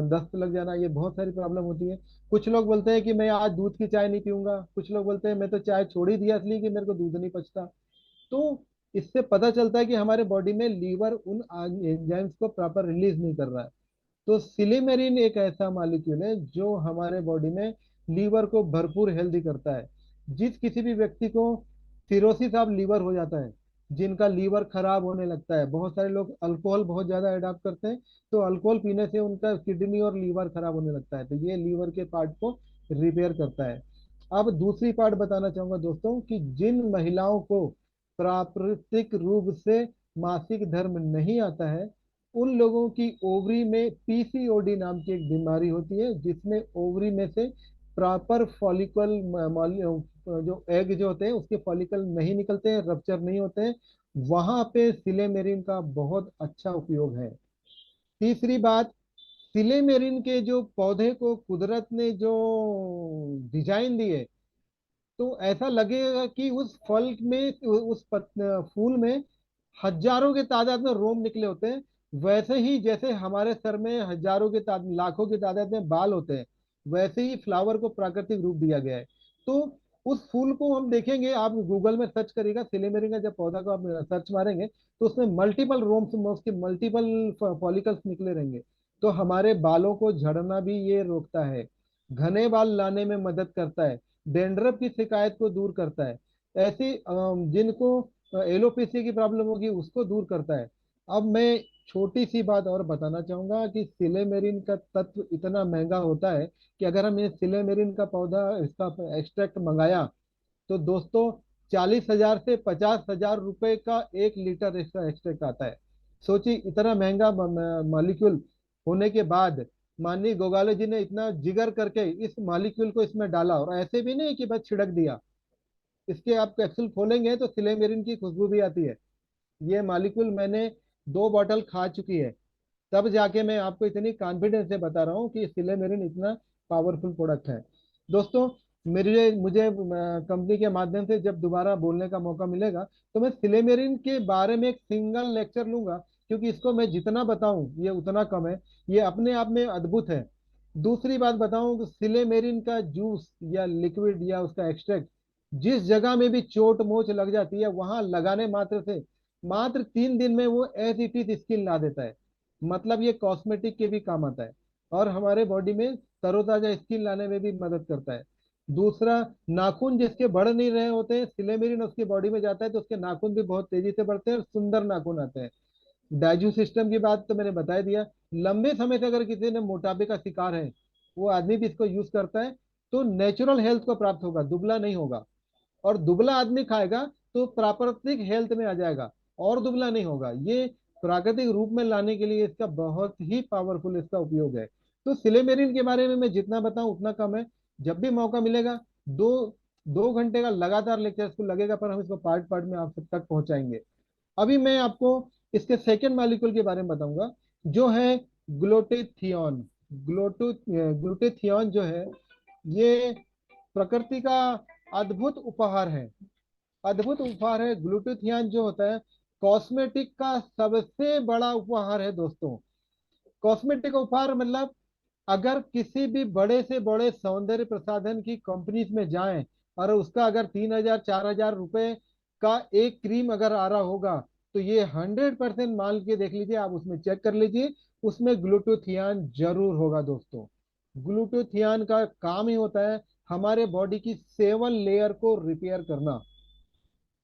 दस्त लग जाना, ये बहुत सारी प्रॉब्लम होती है। कुछ लोग बोलते हैं कि मैं आज दूध की चाय नहीं पीऊंगा, कुछ लोग बोलते हैं मैं तो चाय छोड़ ही दिया इसलिए कि मेरे को दूध नहीं पचता। तो इससे पता चलता है कि हमारे बॉडी में लीवर उन एंजाइम्स को प्रॉपर रिलीज नहीं कर रहा है। तो सिलिमेरिन एक ऐसा मॉलिक्यूल है जो हमारे बॉडी में लीवर को भरपूर हेल्दी करता है। जिस किसी भी व्यक्ति को सिरोसिस ऑफ लीवर हो जाता है, जिनका लीवर खराब होने लगता है, बहुत सारे लोग अल्कोहल बहुत ज्यादा अडॉप्ट करते हैं, तो अल्कोहल पीने से उनका किडनी और लीवर खराब होने लगता है, तो ये लीवर के पार्ट को रिपेयर करता है। अब दूसरी पार्ट बताना चाहूंगा दोस्तों कि जिन महिलाओं को प्राकृतिक रूप से मासिक धर्म नहीं आता है, उन लोगों की ओवरी में पीसीओडी नाम की एक बीमारी होती है, जिसमें ओवरी में से प्रॉपर फॉलिकल, जो एग जो होते हैं उसके फॉलिकल नहीं निकलते हैं, रप्चर नहीं होते हैं, वहां पे सिलेमेरिन का बहुत अच्छा उपयोग है। तीसरी बात, सिलेमेरिन के जो पौधे को कुदरत ने जो डिजाइन दी है, तो ऐसा लगेगा कि उस फल में, फूल में हजारों के तादाद में रोम निकले होते हैं। वैसे ही जैसे हमारे सर में हजारों के लाखों की तादाद में बाल होते हैं, वैसे ही फ्लावर को प्राकृतिक रूप दिया गया है। तो उस फूल को हम देखेंगे, आप गूगल में सर्च करिएगा सिलेमेरिन का जब पौधा को आप सर्च मारेंगे, तो उसमें मल्टीपल रोम्स, उसके मल्टीपल फॉलिकल्स निकले रहेंगे। तो हमारे बालों को झड़ना भी ये रोकता है, घने बाल लाने में मदद करता है, डेंड्रफ की शिकायत को दूर करता है, ऐसी जिनको एलोपेसी की प्रॉब्लम होगी उसको दूर करता है। अब मैं छोटी सी बात और बताना चाहूंगा कि सिलेमेरिन का तत्व इतना महंगा होता है कि अगर हम ये सिलेमेरिन का पौधा, इसका एक्सट्रैक्ट मंगाया, तो दोस्तों 40,000 से 50,000 रुपए का 1 लीटर इसका एक्सट्रैक्ट आता है। सोचिए इतना महंगा मॉलिक्यूल होने के बाद माननीय गोगाले जी ने इतना जिगर करके इस मॉलिक्यूल को इसमें डाला, और ऐसे भी नहीं कि बस छिड़क दिया। इसके आप कैप्सूल खोलेंगे तो सिलेमेरिन की खुशबू भी आती है। ये मॉलिक्यूल मैंने 2 बॉटल खा चुकी है, तब जाके मैं आपको इतनी कॉन्फिडेंस से बता रहा हूँ कि सिलेमेरिन इतना पावरफुल प्रोडक्ट है। दोस्तों, मेरे मुझे कंपनी के माध्यम से जब दोबारा बोलने का मौका मिलेगा, तो मैं सिलेमेरिन के बारे में एक सिंगल लेक्चर लूंगा, क्योंकि इसको मैं जितना बताऊं ये उतना कम है। ये अपने आप में अद्भुत है। दूसरी बात बताऊं कि सिलेमेरिन का जूस या लिक्विड या उसका एक्सट्रैक्ट जिस जगह में भी चोट मोच लग जाती है, वहां लगाने मात्र से मात्र 3 दिन में वो एज इट इज स्किन ला देता है। मतलब ये कॉस्मेटिक के भी काम आता है, और हमारे बॉडी में तरोताजा स्किन लाने में भी मदद करता है। दूसरा, नाखून जिसके बढ़ नहीं रहे होते हैं, सिलेमेरिन उसकी बॉडी में जाता है तो उसके नाखून भी बहुत तेजी से बढ़ते हैं और सुंदर नाखून आते हैं। डाइजेस्ट सिस्टम की बात तो मैंने बता ही दिया। लंबे समय से अगर किसी ने मोटापे का शिकार है, वो आदमी भी इसको यूज करता है, तो नेचुरल हेल्थ को प्राप्त होगा, दुबला नहीं होगा। और दुबला आदमी खाएगा तो प्राकृतिक हेल्थ में आ जाएगा, और दुबला नहीं होगा। ये प्राकृतिक रूप में लाने के लिए इसका बहुत ही पावरफुल इसका उपयोग है। तो सिलेमेरिन के बारे में मैं जितना बताऊं उतना कम है। जब भी मौका मिलेगा, दो 2 घंटे का लगातार लेक्चर इसको लगेगा, पर हम इसको पार्ट पार्ट में आप सब तक पहुंचाएंगे। अभी मैं आपको इसके सेकेंड मॉलिक्यूल के बारे में बताऊंगा, जो है ग्लूटेथियोन। ग्लूटेथियोन जो है, ये प्रकृति का अद्भुत उपहार है। अद्भुत उपहार है ग्लूटेथियान जो होता है, कॉस्मेटिक का सबसे बड़ा उपहार है दोस्तों। कॉस्मेटिक उपहार मतलब, अगर किसी भी बड़े से बड़े सौंदर्य प्रसाधन की कंपनीज में जाएं, और उसका अगर 3,000 4,000 रुपए का एक क्रीम अगर आ रहा होगा, तो ये 100% मान के देख लीजिए, आप उसमें चेक कर लीजिए, उसमें ग्लूटोथियान जरूर होगा दोस्तों। ग्लूटोथियान का काम ही होता है हमारे बॉडी की 7 लेयर को रिपेयर करना।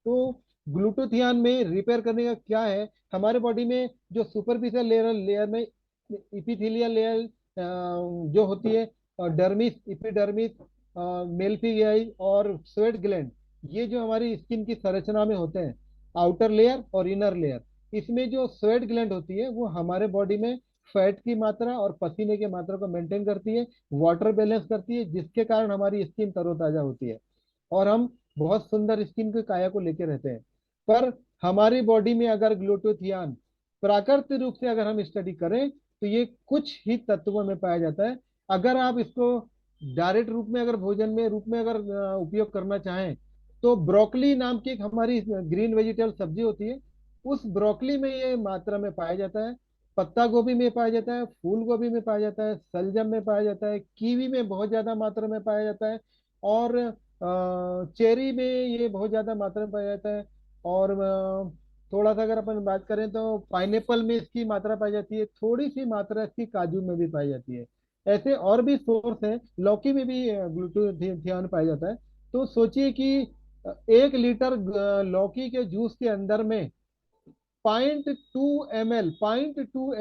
तो ग्लूटोथियान में रिपेयर करने का क्या है, हमारे बॉडी में जो सुपरफिशियल लेयर लेयर में इपिथेलियल लेयर जो होती है, डर्मिस, इपिडर्मिस, मेलफियाई और स्वेट ग्लैंड, ये जो हमारी स्किन की संरचना में होते हैं, आउटर लेयर और इनर लेयर। इसमें जो स्वेट ग्लैंड होती है वो हमारे बॉडी में फैट की मात्रा और पसीने की मात्रा को मेंटेन करती है, वाटर बैलेंस करती है, जिसके कारण हमारी स्किन तरोताजा होती है और हम बहुत सुंदर स्किन की काया को लेके रहते हैं। पर हमारी बॉडी में अगर ग्लूटोथियान प्राकृतिक रूप से अगर हम स्टडी करें तो ये कुछ ही तत्वों में पाया जाता है। अगर आप इसको डायरेक्ट रूप में अगर भोजन में रूप में अगर उपयोग करना चाहें तो ब्रोकली नाम की एक हमारी ग्रीन वेजिटेबल सब्जी होती है, उस ब्रोकली में ये मात्रा में पाया जाता है। पत्ता गोभी में पाया जाता है, फूल गोभी में पाया जाता है, सलजम में पाया जाता है, कीवी में बहुत ज्यादा मात्रा में पाया जाता है, और चेरी में ये बहुत ज्यादा मात्रा में पाया जाता है। और थोड़ा सा अगर अपन बात करें तो पाइनएप्पल में इसकी मात्रा पाई जाती है, थोड़ी सी मात्रा इसकी काजू में भी पाई जाती है। ऐसे और भी सोर्स हैं, लौकी में भी ग्लूटोथियान पाया जाता है। तो सोचिए कि 1 लीटर लौकी के जूस के अंदर में 0.2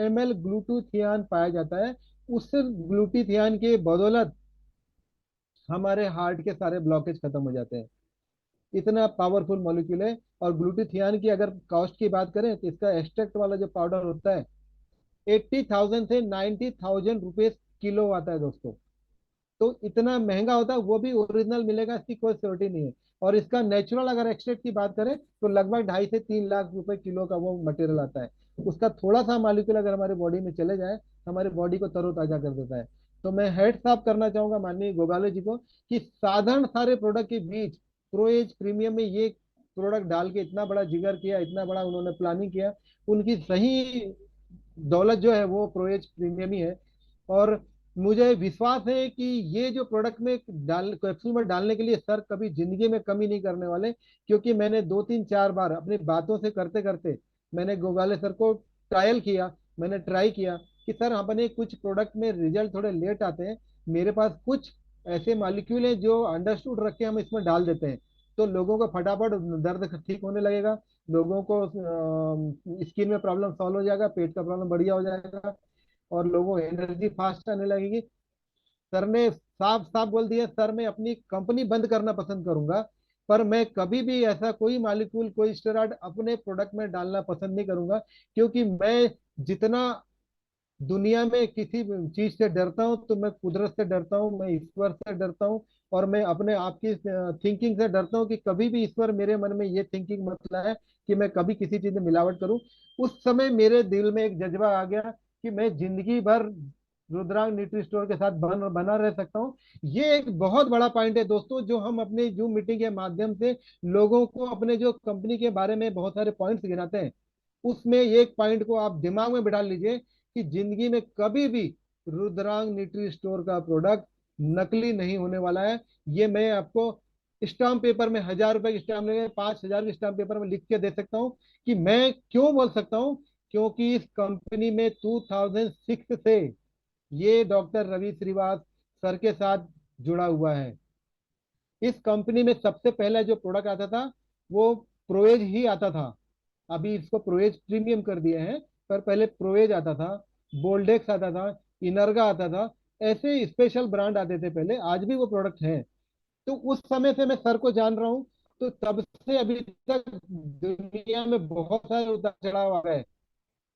ml ग्लूटोथियान पाया जाता है। उस ग्लूटोथियान के बदौलत हमारे हार्ट के सारे ब्लॉकेज खत्म हो जाते हैं। इतना पावरफुल मॉलिक्यूल है। और ग्लूटाथियान की अगर कॉस्ट की बात करें तो इसका एक्सट्रैक्ट वाला जो पाउडर होता है 80,000 से 90,000 रुपए किलो आता है दोस्तों। तो इतना महंगा होता है, वो भी ओरिजिनल मिलेगा, इसकी कोई सिक्योरिटी नहीं है। और इसका नेचुरल अगर एक्सट्रैक्ट की बात करें तो लगभग 2.5 से 3 लाख रुपए किलो का वो मटेरियल आता है। उसका थोड़ा सा मालिक्यूल अगर हमारे बॉडी में चले जाए, हमारे बॉडी को तरोताजा कर देता है। तो मैं हेड साफ करना चाहूंगा माननीय गोगाले जी को कि साधारण सारे प्रोडक्ट के बीच प्रोएज प्रीमियम में ये प्रोडक्ट डाल के इतना बड़ा जिगर किया, इतना बड़ा उन्होंने प्लानिंग किया। उनकी सही दौलत जो है वो प्रोएज प्रीमियम ही है। और मुझे विश्वास है कि ये जो प्रोडक्ट में डाल कैप्सूल में डालने के लिए सर कभी जिंदगी में कमी नहीं करने वाले, क्योंकि मैंने 2 3 4 बार अपनी बातों से करते करते मैंने गोगाले सर को ट्रायल किया, मैंने ट्राई किया कि सर अपने कुछ प्रोडक्ट में रिजल्ट थोड़े लेट आते हैं, मेरे पास कुछ ऐसे मॉलिक्यूल है जो अंडरस्टूड रख के हम इसमें डाल देते हैं तो लोगों को फटाफट दर्द ठीक होने लगेगा, लोगों को स्किन में प्रॉब्लम सॉल्व हो जाएगा, पेट का प्रॉब्लम बढ़िया हो जाएगा, और लोगों को एनर्जी फास्ट आने लगेगी। सर ने साफ साफ बोल दिया, सर मैं अपनी कंपनी बंद करना पसंद करूंगा, पर मैं कभी भी ऐसा कोई मॉलिक्यूल कोई स्टेरॉइड अपने प्रोडक्ट में डालना पसंद नहीं करूंगा। क्योंकि मैं जितना दुनिया में किसी चीज से डरता हूँ तो मैं कुदरत से डरता हूँ, मैं ईश्वर से डरता हूँ, और मैं अपने आप की थिंकिंग से डरता हूँ कि कभी भी ईश्वर मेरे मन में ये थिंकिंग मत लाए कि मैं कभी किसी चीज में मिलावट करूं। उस समय मेरे दिल में एक जज्बा आ गया कि मैं जिंदगी भर रुद्रांग न्यूट्री स्टोर के साथ बना रह सकता हूँ। ये एक बहुत बड़ा पॉइंट है दोस्तों, जो हम अपने जूम मीटिंग के माध्यम से लोगों को अपने जो कंपनी के बारे में बहुत सारे पॉइंट्स गिनाते हैं, उसमें एक पॉइंट को आप दिमाग में बिठा लीजिए कि जिंदगी में कभी भी रुद्रांग न्यूट्री स्टोर का प्रोडक्ट नकली नहीं होने वाला है। ये मैं आपको स्टाम्प पेपर में 1,000 रुपए की स्टाम्प लगे 5,000 की स्टाम्प पेपर में लिख के दे सकता हूँ। कि मैं क्यों बोल सकता हूँ, क्योंकि इस कंपनी में 2006 से ये डॉक्टर रवि श्रीवास सर के साथ जुड़ा हुआ है। इस कंपनी में सबसे पहला जो प्रोडक्ट आता था वो प्रोएज ही आता था। अभी इसको प्रोएज प्रीमियम कर दिए हैं, पर पहले प्रोएज आता था, बोल्डेक्स आता था, इनर्गा आता था, ऐसे स्पेशल ब्रांड आते थे पहले, आज भी वो प्रोडक्ट हैं। तो उस समय से मैं सर को जान रहा हूँ, तो तब से अभी तक दुनिया में बहुत सारे उतार चढ़ाव आ गए,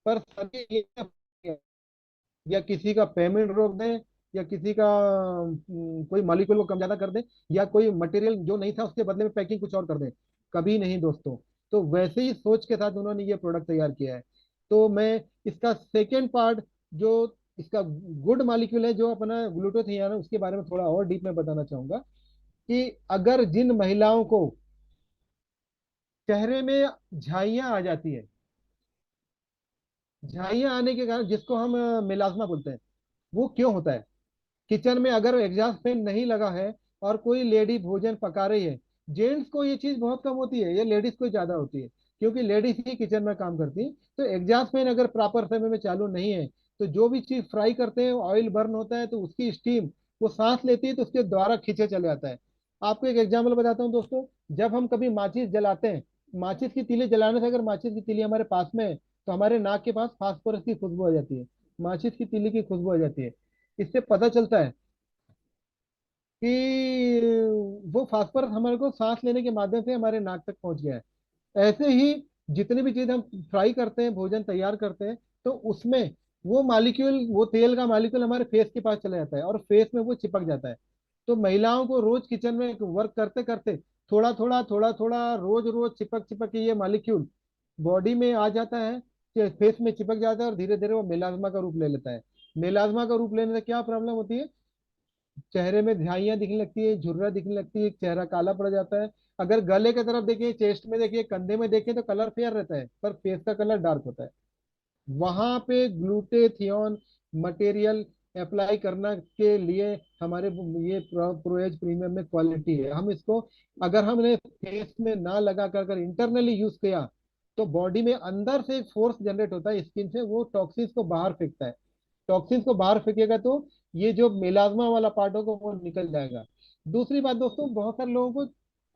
पर सर ये या किसी का पेमेंट रोक दें, या किसी का कोई मॉलिक्यूल को कम ज्यादा कर दें, या कोई मटेरियल जो नहीं था उसके बदले में पैकिंग कुछ और कर दें, कभी नहीं दोस्तों। तो वैसे ही सोच के साथ उन्होंने ये प्रोडक्ट तैयार किया है। तो मैं इसका सेकेंड पार्ट जो इसका गुड मॉलिक्यूल है जो अपना ग्लूटोथियान है उसके बारे में थोड़ा और डीप में बताना चाहूंगा कि अगर जिन महिलाओं को चेहरे में झाइयां आ जाती है, झाइयां आने के कारण जिसको हम मेलास्मा बोलते हैं, वो क्यों होता है? किचन में अगर एग्जॉस्ट फैन नहीं लगा है और कोई लेडी भोजन पका रही है, जेंट्स को ये चीज बहुत कम होती है, ये लेडीज को ज्यादा होती है। क्योंकि लेडीज ही किचन में काम करती हैं। तो एग्जॉस्ट फैन अगर प्रॉपर समय में चालू नहीं है, तो जो भी चीज फ्राई करते हैं ऑयल बर्न होता है, तो उसकी स्टीम वो सांस लेती है तो उसके द्वारा खींचे चले जाता है। आपको एक एग्जाम्पल बताता हूँ दोस्तों। जब हम कभी माचिस जलाते हैं, माचिस की तीली जलाने से अगर माचिस की तीली हमारे पास में है, तो हमारे नाक के पास फास्फोरस की खुशबू आ जाती है, माचिस की तीली की खुशबू आ जाती है। इससे पता चलता है कि वो फास्फोरस हमारे को सांस लेने के माध्यम से हमारे नाक तक पहुंच गया है। ऐसे ही जितनी भी चीज हम फ्राई करते हैं, भोजन तैयार करते हैं, तो उसमें वो मालिक्यूल, वो तेल का मालिक्यूल हमारे फेस के पास चला जाता है और फेस में वो चिपक जाता है। तो महिलाओं को रोज किचन में वर्क करते करते थोड़ा थोड़ा रोज रोज चिपक चिपक के ये मालिक्यूल बॉडी में आ जाता है, फेस में चिपक जाता है और धीरे धीरे वो मेलाज्मा का रूप ले लेता है। मेलाज्मा का रूप लेने से क्या प्रॉब्लम होती है? चेहरे में झाइयां दिखने लगती है, झुर्रा दिखने लगती है, चेहरा काला पड़ जाता है। अगर गले की तरफ देखिए, चेस्ट में देखिए, कंधे में देखिए, तो कलर फेयर रहता है पर फेस का कलर डार्क होता है। वहां पे ग्लूटेथियोन मटेरियल अप्लाई करना के लिए हमारे ये प्रोएज प्रीमियम में क्वालिटी है। हम इसको अगर हमने फेस में ना लगा कर अगर इंटरनली यूज किया, तो बॉडी में अंदर से एक फोर्स जनरेट होता है स्किन से, वो टॉक्सिन्स को बाहर फेंकता है। टॉक्सिन्स को बाहर फेंकेगा तो ये जो मेलाज्मा वाला पार्ट होगा वो निकल जाएगा। दूसरी बात दोस्तों, बहुत सारे लोगों को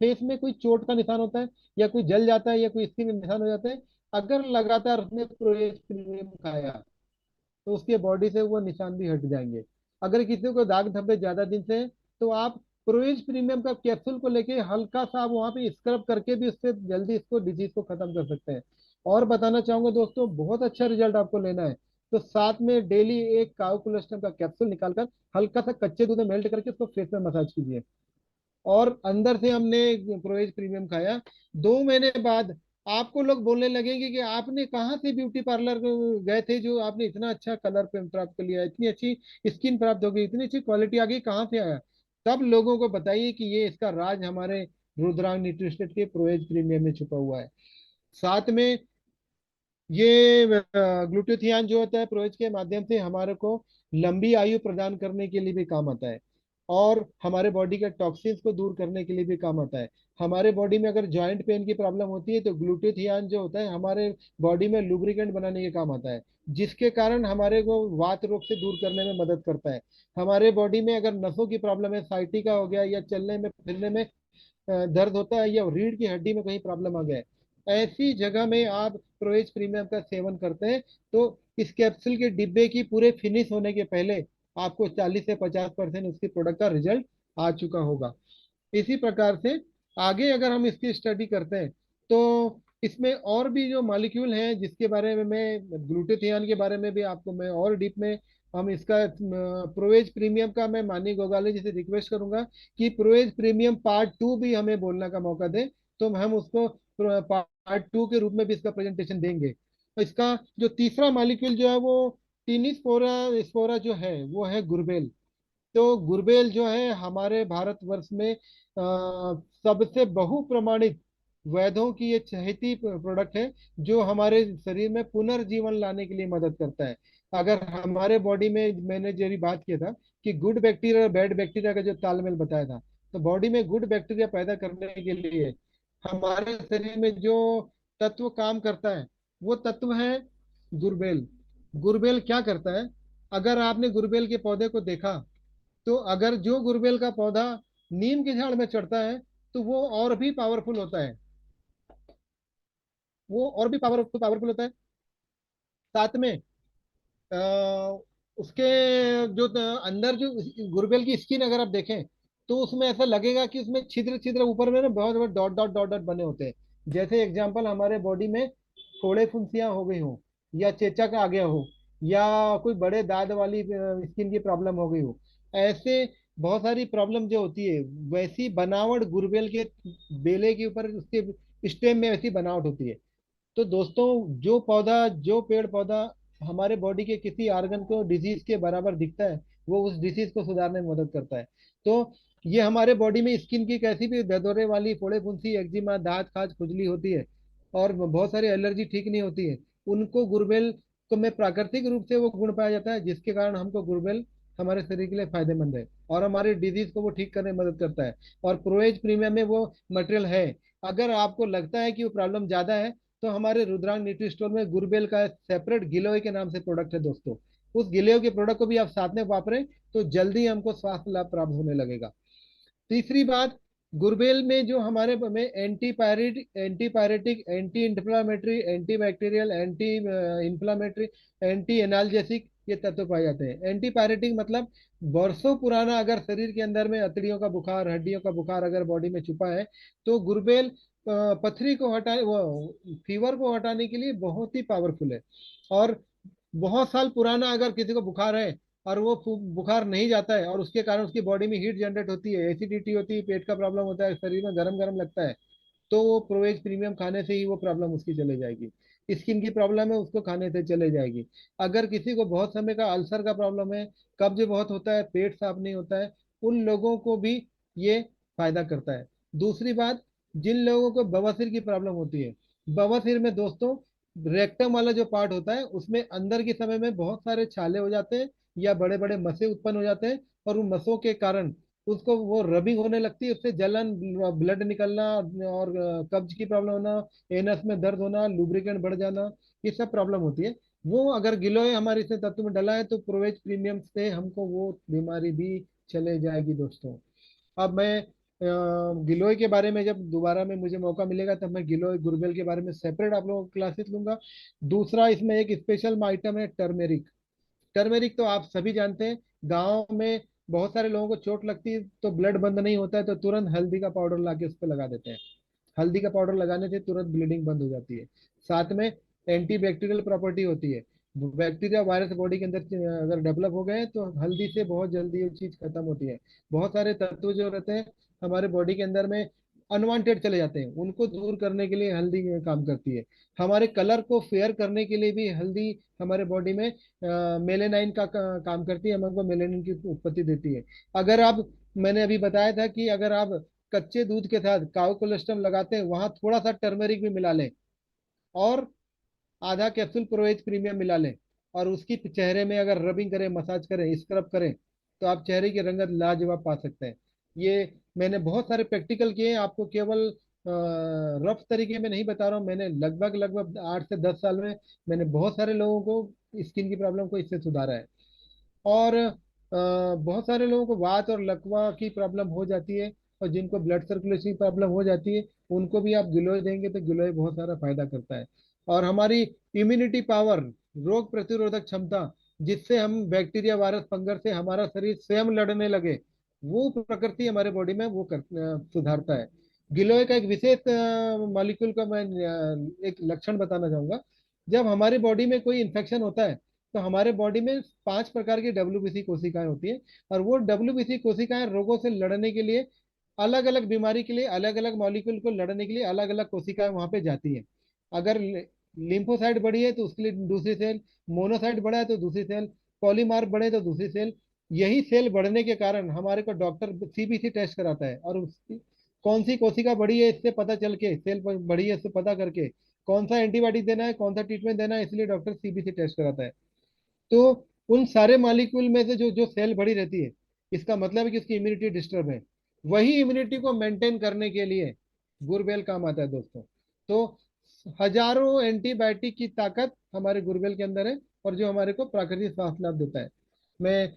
फेस में कोई चोट का निशान होता है, या कोई जल जाता है, या कोई स्किन में निशान हो जाता है। अगर लगातार उसने प्रोएज प्रीमियम खाया, तो उसके बॉडी से वो निशान भी हट जाएंगे। अगर किसी को दाग धब्बे ज्यादा दिन से हैं, तो आप प्रोएज प्रीमियम का कैप्सूल को लेके हल्का सा आप वहां पे स्क्रब करके भी उससे जल्दी इसको डिजीज को खत्म कर सकते हैं। और बताना चाहूंगा दोस्तों, बहुत अच्छा रिजल्ट आपको लेना है, तो साथ में डेली एक काउ कोलेस्ट्रम का कैप्सूल निकालकर हल्का सा कच्चे दूध में मेल्ट करके उसको फेस में मसाज कीजिए। और अंदर से हमने प्रोएज प्रीमियम खाया, 2 महीने बाद आपको लोग बोलने लगेंगे कि आपने कहाँ से ब्यूटी पार्लर गए थे जो आपने इतना अच्छा कलर प्राप्त कर लिया, इतनी अच्छी स्किन प्राप्त हो गई, इतनी अच्छी क्वालिटी आ गई, कहाँ से आया? तब लोगों को बताइए कि ये इसका राज हमारे रुद्रांग न्यूट्रिशन के प्रोएज प्रीमियम में छुपा हुआ है। साथ में ये ग्लूटाथियन जो होता है प्रोज के माध्यम से हमारे को लंबी आयु प्रदान करने के लिए भी काम आता है, और हमारे बॉडी के टॉक्सिन्स को दूर करने के लिए भी काम आता है। हमारे बॉडी में अगर जॉइंट पेन की प्रॉब्लम होती है, तो ग्लूटाथियन जो होता है हमारे बॉडी में लुब्रिकेंट बनाने के काम आता है, जिसके कारण हमारे को वात रोग से दूर करने में मदद करता है। हमारे बॉडी में अगर नसों की प्रॉब्लम है, साइटिका हो गया, या चलने में फिरने में दर्द होता है, या रीढ़ की हड्डी में कहीं प्रॉब्लम आ गया है, ऐसी जगह में आप प्रोएज प्रीमियम का सेवन करते हैं, तो इस कैप्सूल के डिब्बे की पूरे फिनिश होने के पहले आपको 40 से 50% उसकी प्रोडक्ट का रिजल्ट आ चुका होगा। इसी प्रकार से आगे अगर हम इसकी स्टडी करते हैं, तो इसमें और भी जो मॉलिक्यूल हैं जिसके बारे में मैं ग्लूटाथियन के बारे में भी आपको मैं और डीप में हम इसका प्रोएज प्रीमियम का मैं मानी गोगाले जी से रिक्वेस्ट करूंगा कि प्रोएज प्रीमियम पार्ट 2 भी हमें बोलने का मौका दें, तो हम उसको पार्ट 2 के रूप में भी इसका प्रेजेंटेशन देंगे। तो इसका जो तीसरा मॉलिक्यूल जो है वो टीनिस्पोरा स्पोरा जो है वो है गुरबेल। तो गुरबेल जो है हमारे भारतवर्ष में सबसे बहुप्रमाणित वैद्यों की ये चहेती प्रोडक्ट है, जो हमारे शरीर में पुनर्जीवन लाने के लिए मदद करता है। अगर हमारे बॉडी में, मैंने जो अभी बात किया था कि गुड बैक्टीरिया और बैड बैक्टीरिया का जो तालमेल बताया था, तो बॉडी में गुड बैक्टीरिया पैदा करने के लिए हमारे शरीर में जो तत्व काम करता है, वो तत्व है गुरबेल। गुरबेल क्या करता है? अगर आपने गुरबेल के पौधे को देखा, तो अगर जो गुरबेल का पौधा नीम के झाड़ में चढ़ता है, तो वो और भी पावरफुल होता है, वो और भी पावरफुल पावरफुल होता है। साथ में अ, उसके जो अंदर जो गुरबेल की स्किन अगर आप देखें, तो उसमें ऐसा लगेगा कि उसमें छिद्र छिद्र ऊपर में ना बहुत बड़े डॉट डॉट डॉट डॉट बने होते हैं। जैसे एग्जांपल, हमारे बॉडी में फोड़े फुंसियां हो गई हो, या चेचक आ गया हो, या कोई बड़े दाद वाली स्किन की प्रॉब्लम हो गई हो, ऐसे बहुत सारी प्रॉब्लम जो होती है, वैसी बनावट गुरबेल के बेले के ऊपर, उसके स्टेम में वैसी बनावट होती है। तो दोस्तों, जो पौधा, जो पेड़ पौधा हमारे बॉडी के किसी ऑर्गन को डिजीज के बराबर दिखता है, वो उस डिजीज को सुधारने में मदद करता है। तो ये हमारे बॉडी में स्किन की कैसी भी ददोरे वाली, फोड़े फुंसी, एक्जिमा, दांत खाज, खुजली होती है, और बहुत सारी एलर्जी ठीक नहीं होती है, उनको गुरबेल को में प्राकृतिक रूप से वो गुण पाया जाता है, जिसके कारण हमको गुरबेल हमारे शरीर के लिए फायदेमंद है, और हमारे डिजीज को वो ठीक करने में मदद करता है। और प्रोएज प्रीमियम में वो मटेरियल है। अगर आपको लगता है कि वो प्रॉब्लम ज्यादा है, तो हमारे रुद्रांग न्यूट्री स्टोर में गुरबेल का सेपरेट गिलोय के नाम से प्रोडक्ट है दोस्तों। उस गिलोय के प्रोडक्ट को भी आप साथ में वापरें तो जल्दी हमको स्वास्थ्य लाभ प्राप्त होने लगेगा। तीसरी बात, गुरबेल में जो हमारे में antipyretic, anti inflammatory, anti bacterial, anti inflammatory, anti analgesic ये तत्व पाए जाते हैं। एंटीपायरेटिक मतलब वर्षों पुराना अगर शरीर के अंदर में अतड़ियों का बुखार, हड्डियों का बुखार अगर बॉडी में छुपा है तो गुरबेल पथरी को हटाने, वो फीवर को हटाने के लिए बहुत ही पावरफुल है। और बहुत साल पुराना अगर किसी को बुखार है और वो बुखार नहीं जाता है और उसके कारण उसकी बॉडी में हीट जनरेट होती है, एसिडिटी होती है, पेट का प्रॉब्लम होता है, शरीर में गरम गरम लगता है, तो वो प्रोवेज प्रीमियम खाने से ही वो प्रॉब्लम उसकी चले जाएगी। स्किन की प्रॉब्लम है उसको खाने से चले जाएगी। अगर किसी को बहुत समय का अल्सर का प्रॉब्लम है, कब्ज बहुत होता है, पेट साफ नहीं होता है, उन लोगों को भी ये फायदा करता है। दूसरी बात, जिन लोगों को बवासीर की प्रॉब्लम होती है, बवासीर में दोस्तों रेक्टम वाला जो पार्ट होता है उसमें अंदर के समय में बहुत सारे छाले हो जाते हैं या बड़े बड़े मसे उत्पन्न हो जाते हैं, और उन मसों के कारण उसको वो रबिंग होने लगती है, उससे जलन, ब्लड निकलना और कब्ज की प्रॉब्लम होना, एनस में दर्द होना, लुब्रिकेंट बढ़ जाना, ये सब प्रॉब्लम होती है। वो अगर गिलोय हमारे इसमें तत्व में डला है तो प्रोवेज प्रीमियम से हमको वो बीमारी भी चले जाएगी दोस्तों। अब मैं गिलोय के बारे में जब दोबारा में मुझे मौका मिलेगा तब मैं गिलोय गुर्बेल के बारे में सेपरेट आप लोगों को क्लासेस लूंगा। दूसरा इसमें एक स्पेशल आइटम है टर्मेरिक। टर्मेरिक तो आप सभी जानते हैं, गांव में बहुत सारे लोगों को चोट लगती है तो ब्लड बंद नहीं होता है तो तुरंत हल्दी का पाउडर लाके उस पर लगा देते हैं। हल्दी का पाउडर लगाने से तुरंत ब्लीडिंग बंद हो जाती है। साथ में एंटी बैक्टीरियल प्रॉपर्टी होती है। बैक्टीरिया वायरस बॉडी के अंदर अगर डेवलप हो गए तो हल्दी से बहुत जल्दी ये चीज खत्म होती है। बहुत सारे तत्व जो रहते हैं हमारे बॉडी के अंदर में अनवांटेड चले जाते हैं, उनको दूर करने के लिए हल्दी काम करती है। हमारे कलर को फेयर करने के लिए भी हल्दी हमारे बॉडी में मेलेनाइन का काम करती है, हमको मेलेनिन की उत्पत्ति देती है। अगर आप, मैंने अभी बताया था कि अगर आप कच्चे दूध के साथ काउ कोलेस्ट्रम लगाते हैं वहां थोड़ा सा टर्मरिक भी मिला लें और आधा कैप्सूल प्रोएज प्रीमियम मिला लें और उसकी चेहरे में अगर रबिंग करें, मसाज करें, स्क्रब करें तो आप चेहरे की रंगत लाजवाब पा सकते हैं। ये मैंने बहुत सारे प्रैक्टिकल किए हैं, आपको केवल रफ तरीके में नहीं बता रहा हूँ। मैंने लगभग लगभग 8 से 10 साल में मैंने बहुत सारे लोगों को स्किन की प्रॉब्लम को इससे सुधारा है। और बहुत सारे लोगों को वात और लकवा की प्रॉब्लम हो जाती है और जिनको ब्लड सर्कुलेशन की प्रॉब्लम हो जाती है उनको भी आप गिलोय देंगे तो गिलोय बहुत सारा फायदा करता है। और हमारी इम्यूनिटी पावर, रोग प्रतिरोधक क्षमता, जिससे हम बैक्टीरिया, वायरस, फंगस से हमारा शरीर स्वयं लड़ने लगे, वो प्रकृति हमारे बॉडी में वो सुधारता है। गिलोय का एक विशेष मॉलिक्यूल का मैं एक लक्षण बताना चाहूंगा। जब हमारे बॉडी में कोई इन्फेक्शन होता है तो हमारे बॉडी में 5 प्रकार की डब्ल्यूबीसी कोशिकाएं होती है, और वो डब्ल्यूबीसी कोशिकाएं रोगों से लड़ने के लिए, अलग अलग बीमारी के लिए, अलग अलग मॉलिक्यूल को लड़ने के लिए अलग अलग कोशिकाएं वहां पे जाती हैं। अगर लिम्फोसाइट बढ़ी है तो उसके लिए दूसरी सेल, मोनोसाइट बढ़ा है तो दूसरी सेल, पॉलीमार्क बढ़े तो दूसरी सेल। यही सेल बढ़ने के कारण हमारे को डॉक्टर सीबीसी टेस्ट कराता है और उसकी कौन सी कोशिका बढ़ी है इससे पता चल के, सेल बढ़ी है इससे पता करके कौन सा एंटीबायोटिक देना है, कौन सा ट्रीटमेंट देना है, इसलिए डॉक्टर सीबीसी टेस्ट कराता है। तो उन सारे मॉलिक्यूल में से जो जो सेल बड़ी रहती है, इसका मतलब है कि उसकी इम्यूनिटी डिस्टर्ब है। वही इम्यूनिटी को मेंटेन करने के लिए गुरबेल काम आता है दोस्तों। तो हजारों एंटीबायोटिक की ताकत हमारे गुरबेल के अंदर है और जो हमारे को प्राकृतिक स्वास्थ्य लाभ देता है। मैं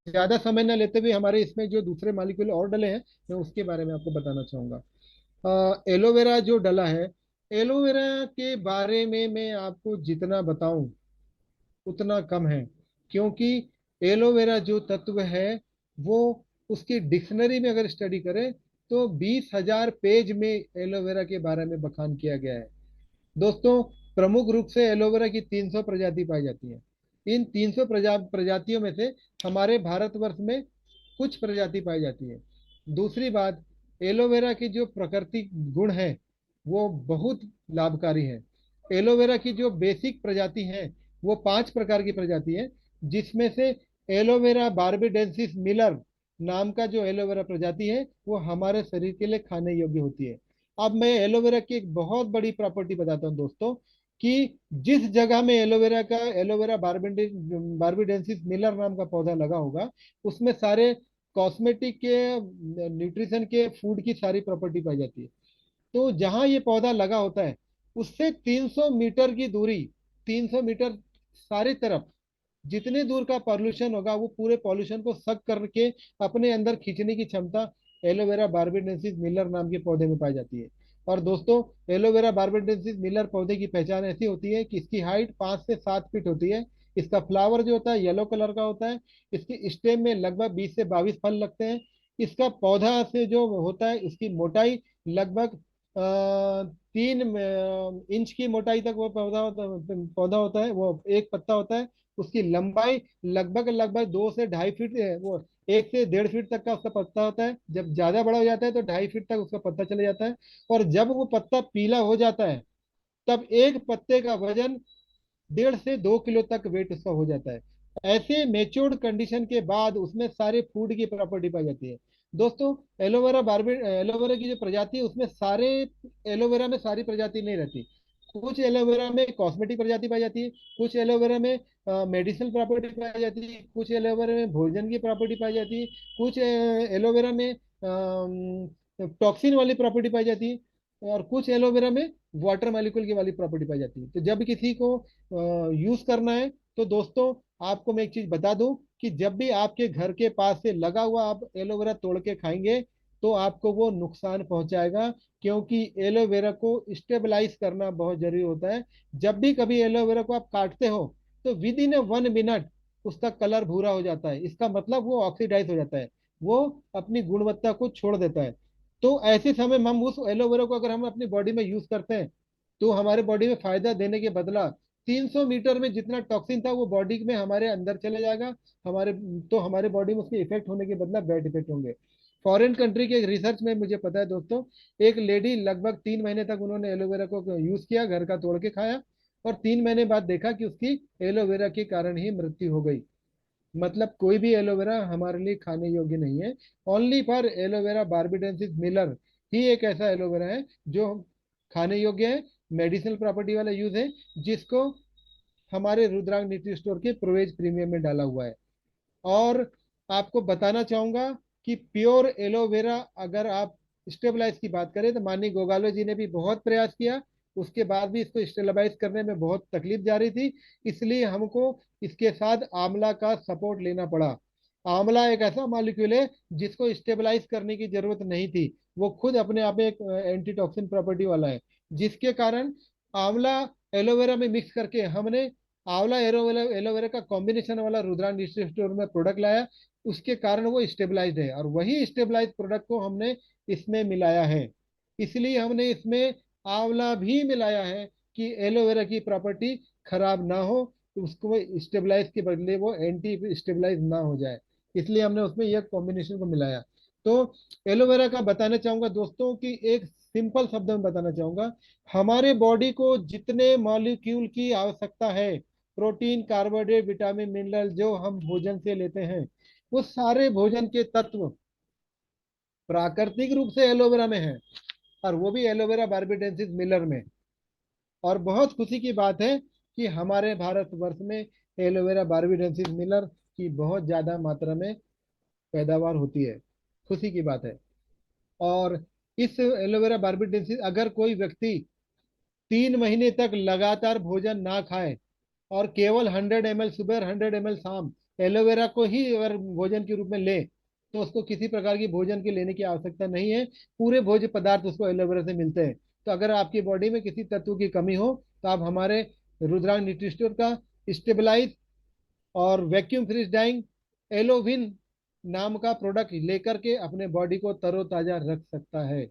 ज्यादा समय न लेते हुए हमारे इसमें जो दूसरे मॉलिक्यूल और डले हैं मैं उसके बारे में आपको बताना चाहूंगा। एलोवेरा जो डला है, एलोवेरा के बारे में मैं आपको जितना बताऊं उतना कम है, क्योंकि एलोवेरा जो तत्व है वो, उसकी डिक्शनरी में अगर स्टडी करें तो 20,000 पेज में एलोवेरा के बारे में बखान किया गया है दोस्तों। प्रमुख रूप से एलोवेरा की 300 प्रजाति पाई जाती है। इन 300 प्रजातियों में से हमारे भारतवर्ष में कुछ प्रजाति पाई जाती है। दूसरी बात, एलोवेरा की जो प्राकृतिक गुण है वो बहुत लाभकारी है। एलोवेरा की जो बेसिक प्रजाति है वो 5 प्रकार की प्रजाति है, जिसमें से एलोवेरा बार्बेडेंसिस मिलर नाम का जो एलोवेरा प्रजाति है वो हमारे शरीर के लिए खाने योग्य होती है। अब मैं एलोवेरा की एक बहुत बड़ी प्रॉपर्टी बताता हूँ दोस्तों, कि जिस जगह में एलोवेरा बार्बेडेंसिस मिलर नाम का पौधा लगा होगा उसमें सारे कॉस्मेटिक के, न्यूट्रिशन के, फूड की सारी प्रॉपर्टी पाई जाती है। तो जहां ये पौधा लगा होता है उससे 300 मीटर की दूरी, 300 मीटर सारी तरफ जितने दूर का पॉल्यूशन होगा वो पूरे पॉल्यूशन को सक करके अपने अंदर खींचने की क्षमता एलोवेरा बार्बाडेंसिस मिलर नाम के पौधे में पाई जाती है। और दोस्तों, एलोवेरा बार्बाडेंसिस मिलर पौधे की पहचान ऐसी होती है कि इसकी हाइट 5 से 7 फीट होती है। इसका फ्लावर जो होता है येलो कलर का होता है। इसकी स्टेम में लगभग 20 से 22 फल लगते हैं। इसका पौधा से जो होता है इसकी मोटाई लगभग 3 इंच की मोटाई तक वो पौधा होता है, वो एक पत्ता होता है। उसकी लंबाई लगभग लगभग 2 से 2.5 फीट है, वो 1 से 1.5 फीट तक का उसका पत्ता होता है। जब ज्यादा बड़ा हो जाता है तो 2.5 फीट तक उसका पत्ता चले जाता है। और जब वो पत्ता पीला हो जाता है तब एक पत्ते का वजन 1.5 से 2 किलो तक वेट उसका हो जाता है। ऐसे मेच्योर्ड कंडीशन के बाद उसमें सारे फूड की प्रॉपर्टी पाई जाती है। दोस्तों, एलोवेरा की जो प्रजाति है उसमें सारे एलोवेरा में सारी प्रजाति नहीं रहती। कुछ एलोवेरा में कॉस्मेटिक प्रजाति पाई जाती है, कुछ एलोवेरा में मेडिसिनल प्रॉपर्टी पाई जाती है, कुछ एलोवेरा में भोजन की प्रॉपर्टी पाई जाती है, कुछ एलोवेरा में टॉक्सिन वाली प्रॉपर्टी पाई जाती है, और कुछ एलोवेरा में वाटर मॉलिक्यूल की वाली प्रॉपर्टी पाई जाती है। तो जब किसी को यूज करना है तो दोस्तों, आपको मैं एक चीज बता दूं कि जब भी आपके घर के पास से लगा हुआ आप एलोवेरा तोड़ के खाएंगे तो आपको वो नुकसान पहुंचाएगा, क्योंकि एलोवेरा को स्टेबलाइज करना बहुत जरूरी होता है। जब भी कभी एलोवेरा को आप काटते हो तो विद इन ए 1 मिनट उसका कलर भूरा हो जाता है। इसका मतलब वो ऑक्सीडाइज हो जाता है, वो अपनी गुणवत्ता को छोड़ देता है। तो ऐसे समय में हम उस एलोवेरा को अगर हम अपनी बॉडी में यूज करते हैं तो हमारे बॉडी में फायदा देने के बदला 300 मीटर में जितना टॉक्सिन था वो बॉडी में हमारे अंदर चले जाएगा। हमारे तो हमारे बॉडी में उसके इफेक्ट होने के बदला बैड इफेक्ट होंगे। फॉरेन कंट्री के एक रिसर्च में मुझे पता है दोस्तों, एक लेडी लगभग 3 महीने तक उन्होंने एलोवेरा को यूज किया, घर का तोड़ के खाया, और 3 महीने बाद देखा कि उसकी एलोवेरा के कारण ही मृत्यु हो गई। मतलब कोई भी एलोवेरा हमारे लिए खाने योग्य नहीं है। Only for aloe vera barbadensis miller ही एक ऐसा एलोवेरा है जो खाने योग्य है, मेडिसिनल प्रॉपर्टी वाला यूज है, जिसको हमारे रुद्रांग न्यूट्री स्टोर के प्रोवेज प्रीमियम में डाला हुआ है। और आपको बताना चाहूंगा कि प्योर एलोवेरा अगर आप स्टेबलाइज की बात करें तो माननीय गोगालो जी ने भी बहुत प्रयास किया, उसके बाद भी इसको स्टेबलाइज करने में बहुत तकलीफ जा रही थी। इसलिए हमको इसके साथ आंवला का सपोर्ट लेना पड़ा। आंवला एक ऐसा मॉलिक्यूल है जिसको स्टेबलाइज करने की जरूरत नहीं थी, वो खुद अपने आप में एक एंटीटॉक्सिन प्रॉपर्टी वाला है, जिसके कारण आंवला एलोवेरा में मिक्स करके हमने आंवला एलोवेरा एलोवेरा का कॉम्बिनेशन वाला रुद्रान डिस्ट्रिक्ट स्टोर में प्रोडक्ट लाया। उसके कारण वो स्टेबलाइज्ड है, और वही स्टेबलाइज प्रोडक्ट को हमने इसमें मिलाया है। इसलिए हमने इसमें आंवला भी मिलाया है कि एलोवेरा की प्रॉपर्टी खराब ना हो, तो उसको स्टेबलाइज के बदले वो एंटी स्टेबलाइज ना हो जाए। इसलिए हमने उसमें यह कॉम्बिनेशन को मिलाया। तो एलोवेरा का बताना चाहूंगा दोस्तों कि एक सिंपल शब्द में बताना चाहूंगा, हमारे बॉडी को जितने मॉलिक्यूल की आवश्यकता है, प्रोटीन, कार्बोहाइड्रेट, विटामिन, मिनरल, जो हम भोजन से लेते हैं, वो सारे भोजन के तत्व प्राकृतिक रूप से एलोवेरा में है, और वो भी एलोवेरा बार्बाडेंसिस मिलर में। और बहुत खुशी की बात है कि हमारे भारतवर्ष में एलोवेरा बार्बाडेंसिस मिलर की बहुत ज्यादा मात्रा में पैदावार होती है। खुशी की बात है। और इस एलोवेरा बार्बाडेंसिस अगर कोई व्यक्ति 3 महीने तक लगातार भोजन ना खाए और केवल 100 ml सुबह, 100 ml शाम एलोवेरा को ही अगर भोजन के रूप में ले, तो उसको किसी प्रकार की भोजन की लेने की आवश्यकता नहीं है। पूरे भोज्य पदार्थ उसको एलोवेरा से मिलते हैं। तो अगर आपकी बॉडी में किसी तत्व की कमी हो तो आप हमारे रुद्रांग न्यूट्री स्टोर का स्टेबलाइज और वैक्यूम फ्रीज डाइंग एलोविन नाम का प्रोडक्ट लेकर के अपने बॉडी को तरोताजा रख सकता है।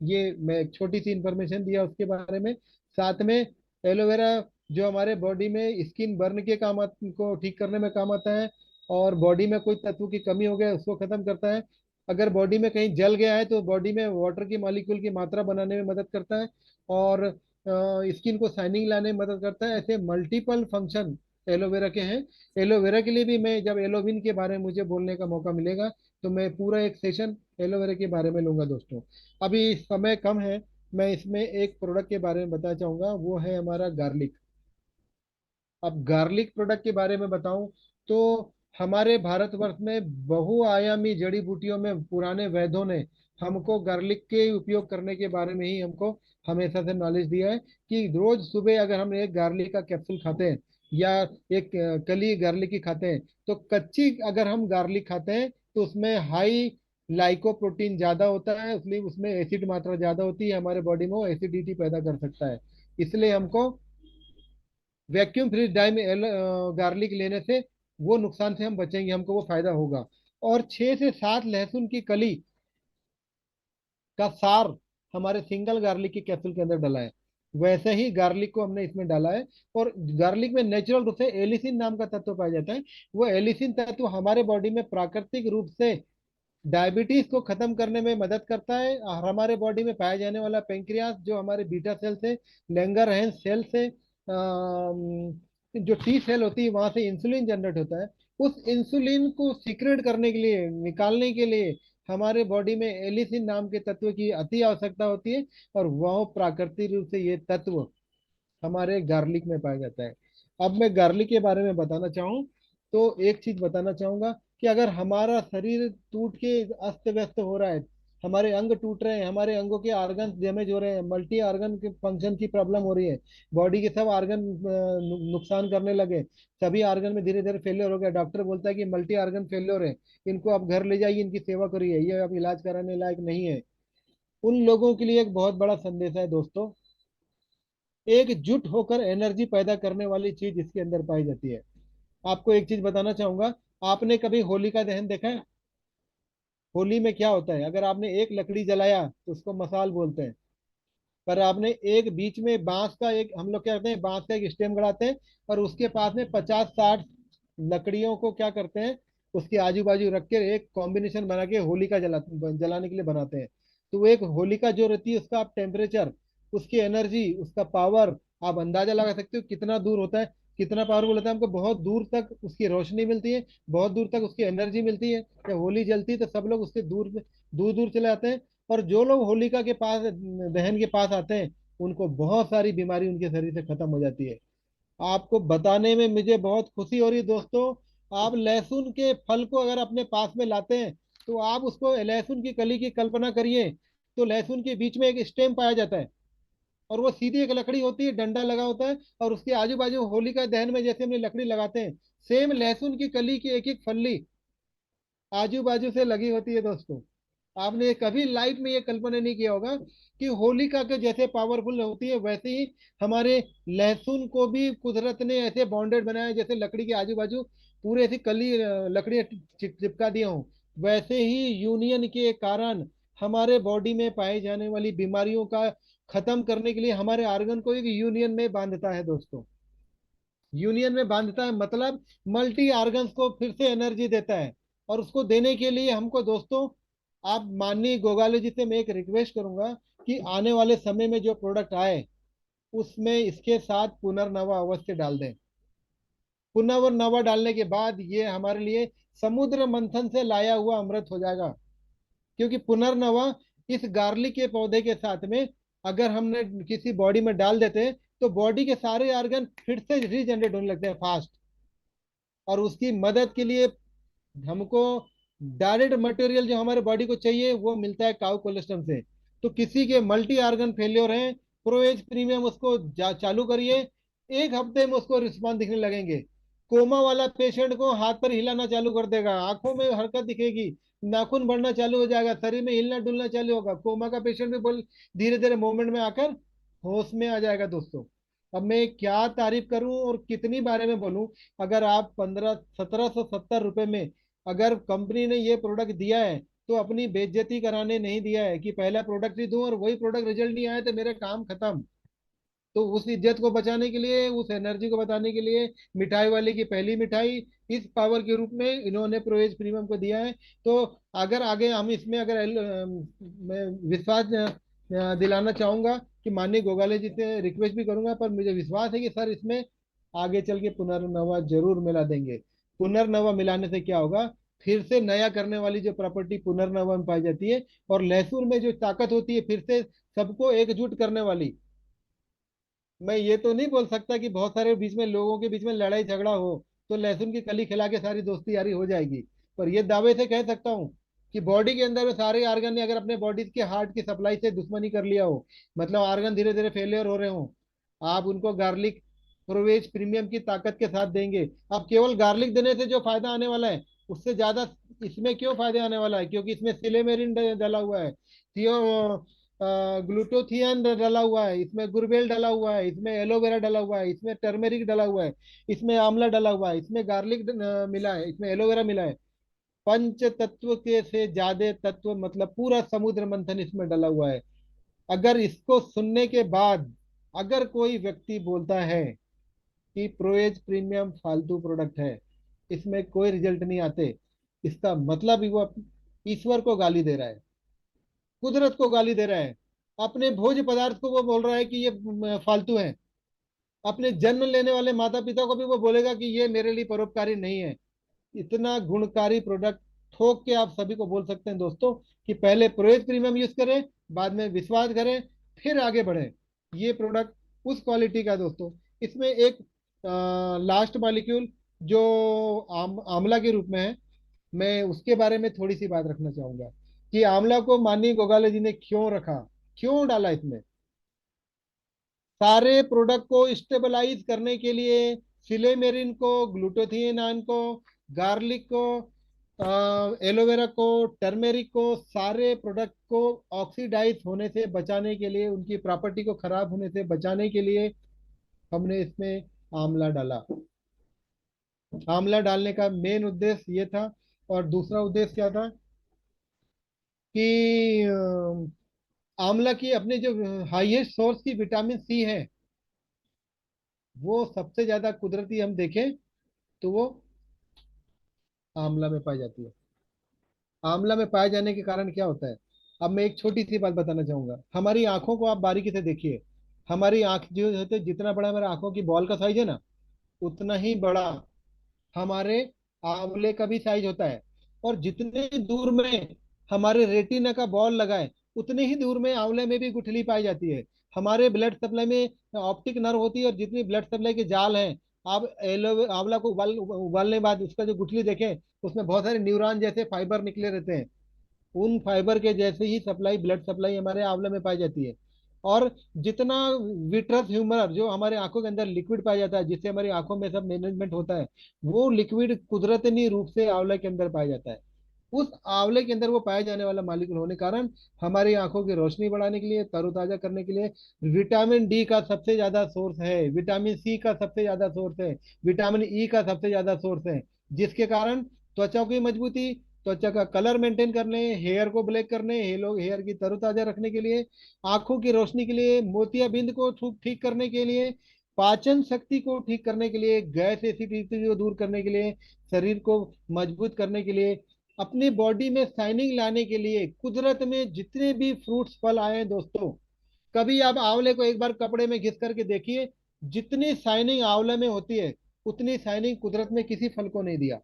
ये मैं एक छोटी सी इंफॉर्मेशन दिया उसके बारे में। साथ में एलोवेरा जो हमारे बॉडी में स्किन बर्न के को ठीक करने में काम आता है, और बॉडी में कोई तत्व की कमी हो गया है उसको खत्म करता है। अगर बॉडी में कहीं जल गया है तो बॉडी में वाटर की मॉलिक्यूल की मात्रा बनाने में मदद करता है, और स्किन को शाइनिंग लाने में मदद करता है। ऐसे मल्टीपल फंक्शन एलोवेरा के हैं। एलोवेरा के लिए भी मैं जब एलोविन के बारे में मुझे बोलने का मौका मिलेगा तो मैं पूरा एक सेशन एलोवेरा के बारे में लूंगा दोस्तों। अभी समय कम है, मैं इसमें एक प्रोडक्ट के बारे में बताना चाहूंगा, वो है हमारा गार्लिक। अब गार्लिक प्रोडक्ट के बारे में बताऊं तो हमारे भारतवर्ष में बहुआयामी जड़ी बूटियों में पुराने वैद्यों ने हमको गार्लिक के उपयोग करने के बारे में ही हमको हमेशा से नॉलेज दिया है कि रोज सुबह अगर हम एक गार्लिक का कैप्सूल खाते हैं या एक कली गार्लिक की खाते हैं, तो कच्ची अगर हम गार्लिक खाते हैं तो उसमें हाई लाइकोप्रोटीन ज्यादा होता है, इसलिए उसमें एसिड मात्रा ज्यादा होती है, हमारे बॉडी में वो एसिडिटी पैदा कर सकता है। इसलिए हमको वैक्यूम फ्री डाई में गार्लिक लेने से वो नुकसान से हम बचेंगे, हमको वो फायदा होगा। और 6 से 7 लहसुन की कली का सार हमारे सिंगल गार्लिक की कैप्सूल के अंदर डाला है, वैसे ही गार्लिक को हमने इसमें डाला है। और गार्लिक में नेचुरल रूप से एलिसिन नाम का तत्व पाया जाता है। वो एलिसिन तत्व हमारे बॉडी में प्राकृतिक रूप से डायबिटीज को खत्म करने में मदद करता है। और हमारे बॉडी में पाया जाने वाला पेंक्रियास जो हमारे बीटा सेल से, लैंगरहैंस सेल से जो टी सेल होती है वहां से इंसुलिन जनरेट होता है। उस इंसुलिन को सीक्रेट करने के लिए, निकालने के लिए हमारे बॉडी में एलिसिन नाम के तत्व की अति आवश्यकता होती है। और वह प्राकृतिक रूप से ये तत्व हमारे गार्लिक में पाया जाता है। अब मैं गार्लिक के बारे में बताना चाहूँ तो एक चीज बताना चाहूंगा कि अगर हमारा शरीर टूट के अस्त व्यस्त हो रहा है, हमारे अंग टूट रहे हैं, हमारे अंगों के ऑर्गन डैमेज हो रहे हैं, मल्टी ऑर्गन के फंक्शन की प्रॉब्लम हो रही है, बॉडी के सब ऑर्गन नुकसान करने लगे, सभी ऑर्गन में धीरे धीरे फेलियर हो गया, डॉक्टर बोलता है कि मल्टी ऑर्गन फेलियर है, इनको आप घर ले जाइए, इनकी सेवा करिए, ये अब इलाज कराने लायक नहीं है। उन लोगों के लिए एक बहुत बड़ा संदेश है दोस्तों, एकजुट होकर एनर्जी पैदा करने वाली चीज इसके अंदर पाई जाती है। आपको एक चीज बताना चाहूंगा, आपने कभी होलिका दहन देखा है? होली में क्या होता है, अगर आपने एक लकड़ी जलाया तो उसको मसाल बोलते हैं। पर आपने एक बीच में बांस का एक, हम लोग क्या करते हैं, बांस का एक स्टेम गड़ाते हैं और उसके पास में 50-60 लकड़ियों को क्या करते हैं, उसके आजू बाजू रख के एक कॉम्बिनेशन बना के होलिका जलाने के लिए बनाते हैं। तो वो एक होलिका जो रहती है उसका आप टेम्परेचर, उसकी एनर्जी, उसका पावर आप अंदाजा लगा सकते हो कितना दूर होता है, कितना पावरफुल होता है। हमको बहुत दूर तक उसकी रोशनी मिलती है, बहुत दूर तक उसकी एनर्जी मिलती है। जब होली जलती है तो सब लोग उससे दूर दूर दूर चले आते हैं। और जो लोग होलिका के पास, दहन के पास आते हैं, उनको बहुत सारी बीमारी उनके शरीर से खत्म हो जाती है। आपको बताने में मुझे बहुत खुशी हो रही है दोस्तों, आप लहसुन के फल को अगर अपने पास में लाते हैं तो आप उसको, लहसुन की कली की कल्पना करिए, तो लहसुन के बीच में एक स्टेम पाया जाता है और वो सीधी एक लकड़ी होती है, डंडा लगा होता है, और उसके आजू बाजू होलिका दहन में जैसे हमने लकड़ी लगाते हैं, सेम लहसुन की कली की एक एक फल्ली आजू बाजू से लगी होती है दोस्तों। आपने कभी लाइफ में ये कल्पना नहीं किया होगा कि होलिका के जैसे पावरफुल होती है, वैसे ही हमारे लहसुन को भी कुदरत ने ऐसे बॉन्डेड बनाया है, जैसे लकड़ी के आजू बाजू पूरे ऐसी कली लकड़ियां चिपका दिया हूं। वैसे ही यूनियन के कारण हमारे बॉडी में पाई जाने वाली बीमारियों का खत्म करने के लिए हमारे आर्गन को एक यूनियन में बांधता है दोस्तों। यूनियन में बांधता है मतलब मल्टी ऑर्गन्स को फिर से एनर्जी देता है। और उसको देने के लिए हमको दोस्तों, आप माननीय गोगाले जी से मैं एक रिक्वेस्ट करूंगा कि आने वाले समय में जो प्रोडक्ट आए उसमें इसके साथ पुनर्नवा अवश्य डाल दें। पुनर्नवा डालने के बाद ये हमारे लिए समुद्र मंथन से लाया हुआ अमृत हो जाएगा। क्योंकि पुनर्नवा इस गार्लिक के पौधे के साथ में अगर हमने किसी बॉडी में डाल देते हैं तो बॉडी के सारे ऑर्गन फिर से रीजनरेट होने लगते हैं फास्ट। और उसकी मदद के लिए हमको डायरेक्ट मटेरियल जो हमारे बॉडी को चाहिए वो मिलता है काउ कोलेस्ट्रम से। तो किसी के मल्टी ऑर्गन फेलियर है, प्रोएज प्रीमियम उसको चालू करिए, 1 हफ्ते में उसको रिस्पॉन्स दिखने लगेंगे। कोमा वाला पेशेंट को हाथ पर हिलाना चालू कर देगा, आंखों में हरकत दिखेगी, नाखून बढ़ना चालू हो जाएगा, शरीर में हिलना डुलना चालू होगा। कोमा का पेशेंट भी बोल धीरे धीरे मूवमेंट में आकर होश में आ जाएगा दोस्तों। अब मैं क्या तारीफ करूं और कितनी बारे में बोलूं। अगर आप 1770 रुपए में अगर कंपनी ने ये प्रोडक्ट दिया है तो अपनी बेइज्जती कराने नहीं दिया है कि पहला प्रोडक्ट ही दूं और वही प्रोडक्ट रिजल्ट नहीं आया तो मेरा काम खत्म। तो उस इज्जत को बचाने के लिए, उस एनर्जी को बताने के लिए, मिठाई वाले की पहली मिठाई इस पावर के रूप में इन्होंने प्रोएज प्रीमियम को दिया है। तो अगर आगे हम इसमें अगर मैं विश्वास दिलाना चाहूंगा कि माननीय गोगाले जी से रिक्वेस्ट भी करूंगा, पर मुझे विश्वास है कि सर इसमें आगे चल के पुनर्नवा जरूर मिला देंगे। पुनर्नवा मिलाने से क्या होगा, फिर से नया करने वाली जो प्रॉपर्टी पुनर्नवा में पाई जाती है, और लहसुन में जो ताकत होती है फिर से सबको एकजुट करने वाली। मैं ये तो नहीं बोल सकता कि बहुत सारे बीच में लोगों के बीच में लड़ाई झगड़ा हो तो लहसुन की कली खिला के सारी दोस्ती यारी हो जाएगी। पर ये दावे से कह सकता हूँ कि बॉडी के अंदर में सारे आर्गन ने अगर अपने बॉडी के हार्ट की सप्लाई से दुश्मनी कर लिया हो, मतलब आर्गन धीरे धीरे फेलियर हो रहे हो, आप उनको गार्लिक प्रोवेज प्रीमियम की ताकत के साथ देंगे। अब केवल गार्लिक देने से जो फायदा आने वाला है उससे ज्यादा इसमें क्यों फायदे आने वाला है, क्योंकि इसमें सिलेमेरिन डला हुआ है, थियो ग्लूटोथियन डला हुआ है, इसमें गुरबेल डला हुआ है, इसमें एलोवेरा डला हुआ है, इसमें टर्मेरिक डला हुआ है, इसमें आंवला डला हुआ है, इसमें गार्लिक मिला है, इसमें एलोवेरा मिला है। पंच तत्व के से ज्यादा तत्व, मतलब पूरा समुद्र मंथन इसमें डला हुआ है। अगर इसको सुनने के बाद अगर कोई व्यक्ति बोलता है कि प्रोएज प्रीमियम फालतू प्रोडक्ट है, इसमें कोई रिजल्ट नहीं आते, इसका मतलब ही वो ईश्वर को गाली दे रहा है, कुदरत को गाली दे रहा है, अपने भोज्य पदार्थ को वो बोल रहा है कि ये फालतू है, अपने जन्म लेने वाले माता पिता को भी वो बोलेगा कि ये मेरे लिए परोपकारी नहीं है। इतना गुणकारी प्रोडक्ट ठोक के आप सभी को बोल सकते हैं दोस्तों कि पहले प्रोएज प्रीमियम यूज करें, बाद में विश्वास करें, फिर आगे बढ़ें। ये प्रोडक्ट उस क्वालिटी का है दोस्तों। इसमें एक लास्ट मॉलिक्यूल जो आंवला के रूप में है, मैं उसके बारे में थोड़ी सी बात रखना चाहूंगा कि आंवला को माननीय गोगाले जी ने क्यों रखा, क्यों डाला इसमें। सारे प्रोडक्ट को स्टेबलाइज करने के लिए सिलेमेरिन को, ग्लूटोथियोनाइन को, गार्लिक को, एलोवेरा को, टर्मेरिक को, सारे प्रोडक्ट को ऑक्सीडाइज होने से बचाने के लिए, उनकी प्रॉपर्टी को खराब होने से बचाने के लिए हमने इसमें आंवला डाला। आंवला डालने का मेन उद्देश्य ये था। और दूसरा उद्देश्य क्या था कि आंवला की अपने जो हाईएस्ट सोर्स की विटामिन सी है, वो सबसे ज्यादा कुदरती हम देखें तो वो आंवला में पाई जाती है। आंवला में पाए जाने के कारण क्या होता है, अब मैं एक छोटी सी बात बताना चाहूंगा। हमारी आंखों को आप बारीकी से देखिए, हमारी आंख जो होते हैं, जितना बड़ा हमारे आंखों की बॉल का साइज है ना, उतना ही बड़ा हमारे आंवले का भी साइज होता है। और जितने दूर में हमारे रेटिना का बॉल लगा है, उतने ही दूर में आंवले में भी गुठली पाई जाती है। हमारे ब्लड सप्लाई में ऑप्टिक नर्व होती है, और जितनी ब्लड सप्लाई के जाल हैं, आप एलो आंवला को उबालने के बाद उसका जो गुठली देखें, उसमें बहुत सारे न्यूरॉन जैसे फाइबर निकले रहते हैं। उन फाइबर के जैसे ही सप्लाई, ब्लड सप्लाई हमारे आंवले में पाई जाती है। और जितना विट्रस ह्यूमर जो हमारे आंखों के अंदर लिक्विड पाया जाता है, जिससे हमारी आंखों में सब मैनेजमेंट होता है, वो लिक्विड कुदरती रूप से आंवले के अंदर पाया जाता है। उस आंवले के अंदर वो पाया जाने वाला मालिक्यूल होने कारण हमारी आंखों की रोशनी बढ़ाने के लिए, तरोताजा करने के लिए, विटामिन डी का सबसे ज्यादा सोर्स है, विटामिन सी का सबसे ज्यादा सोर्स है, विटामिन ई का सबसे ज्यादा सोर्स है। जिसके कारण त्वचा की मजबूती, त्वचा का कलर मेंटेन करने, हेयर को ब्लैक करने, हेयर की तरोताजा रखने के लिए, आंखों की रोशनी के लिए, मोतियाबिंद को ठीक करने के लिए, पाचन शक्ति को ठीक करने के लिए, गैस एसिडिटी को दूर करने के लिए, शरीर को मजबूत करने के लिए, अपनी बॉडी में शाइनिंग लाने के लिए, कुदरत में जितने भी फ्रूट्स फल आए हैं दोस्तों, कभी आप आंवले को एक बार कपड़े में घिस करके देखिए, जितनी शाइनिंग आंवले में होती है, उतनी शाइनिंग कुदरत में किसी फल को नहीं दिया।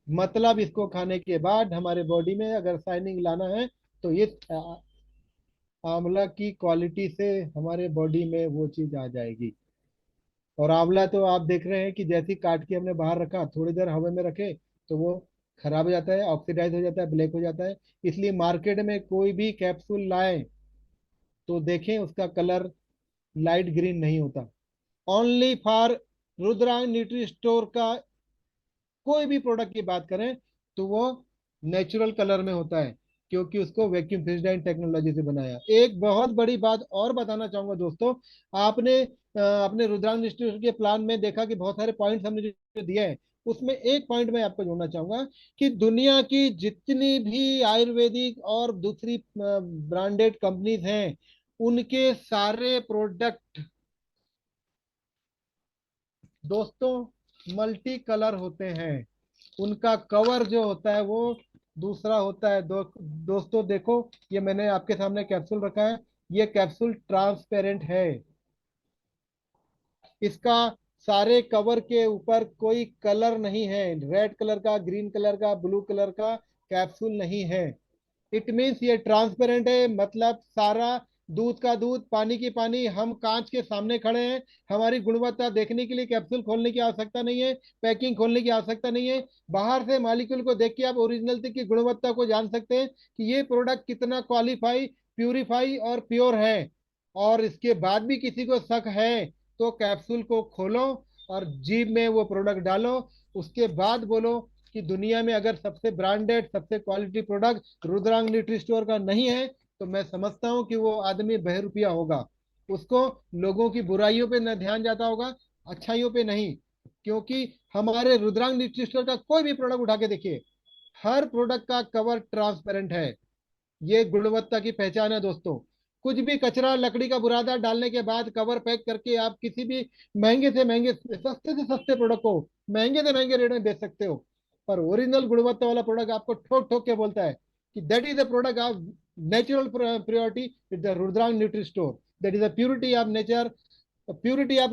मतलब इसको खाने के बाद हमारे बॉडी में अगर शाइनिंग लाना है, तो ये आंवला की क्वालिटी से हमारे बॉडी में वो चीज आ जाएगी। और आंवला तो आप देख रहे हैं कि जैसे ही काट के हमने बाहर रखा, थोड़ी देर हवा में रखे, तो वो खराब हो जाता है, ऑक्सीडाइज हो जाता है, ब्लैक हो जाता है। इसलिए मार्केट में कोई भी कैप्सूल लाए तो देखें उसका कलर लाइट ग्रीन नहीं होता। ओनली फॉर रुद्रांग न्यूट्री स्टोर का कोई भी प्रोडक्ट की बात करें तो वो नेचुरल कलर में होता है, क्योंकि उसको वैक्यूम फ्रीजडाइन टेक्नोलॉजी से बनाया। एक बहुत बड़ी बात और बताना चाहूंगा दोस्तों, आपने अपने रुद्रांग इंस्टीट्यूट के प्लान में देखा कि बहुत सारे पॉइंट्स हमने जो दिए हैं, उसमें एक पॉइंट मैं आपको जोड़ना चाहूंगा कि दुनिया की जितनी भी आयुर्वेदिक और दूसरी ब्रांडेड कंपनीज हैं, उनके सारे प्रोडक्ट दोस्तों मल्टी कलर होते हैं। उनका कवर जो होता है वो दूसरा होता है। दोस्तों देखो, ये मैंने आपके सामने कैप्सूल रखा है, ये कैप्सूल ट्रांसपेरेंट है। इसका सारे कवर के ऊपर कोई कलर नहीं है, रेड कलर का, ग्रीन कलर का, ब्लू कलर का कैप्सूल नहीं है। इट मीन्स ये ट्रांसपेरेंट है, मतलब सारा दूध का दूध, पानी की पानी। हम कांच के सामने खड़े हैं, हमारी गुणवत्ता देखने के लिए कैप्सूल खोलने की आवश्यकता नहीं है, पैकिंग खोलने की आवश्यकता नहीं है। बाहर से मॉलिक्यूल को देख के आप ओरिजिनलिटी की, गुणवत्ता को जान सकते हैं कि ये प्रोडक्ट कितना क्वालिफाई, प्यूरिफाई और प्योर है। और इसके बाद भी किसी को शक है तो कैप्सूल को खोलो और जीभ में वो प्रोडक्ट डालो। उसके बाद बोलो कि दुनिया में अगर सबसे ब्रांडेड, सबसे क्वालिटी प्रोडक्ट रुद्रांग न्यूट्री स्टोर का नहीं है, तो मैं समझता हूँ कि वो आदमी बहरूपिया होगा। उसको लोगों की बुराइयों पे न ध्यान जाता होगा, अच्छाइयों पे नहीं। क्योंकि हमारे रुद्रांग न्यूट्री स्टोर का कोई भी प्रोडक्ट उठा के देखिए, हर प्रोडक्ट का कवर ट्रांसपेरेंट है। ये गुणवत्ता की पहचान है दोस्तों। कुछ भी कचरा, लकड़ी का बुरादा डालने के बाद कवर पैक करके आप किसी भी महंगे से महंगे, सस्ते से सस्ते प्रोडक्ट को महंगे से महंगे रेट में बेच सकते हो। पर ओरिजिनल गुणवत्ता वाला प्रोडक्ट आपको ठोक ठोक के बोलता है कि that is the product of natural purity with the Rudrang nutri store. That is the purity of nature, purity of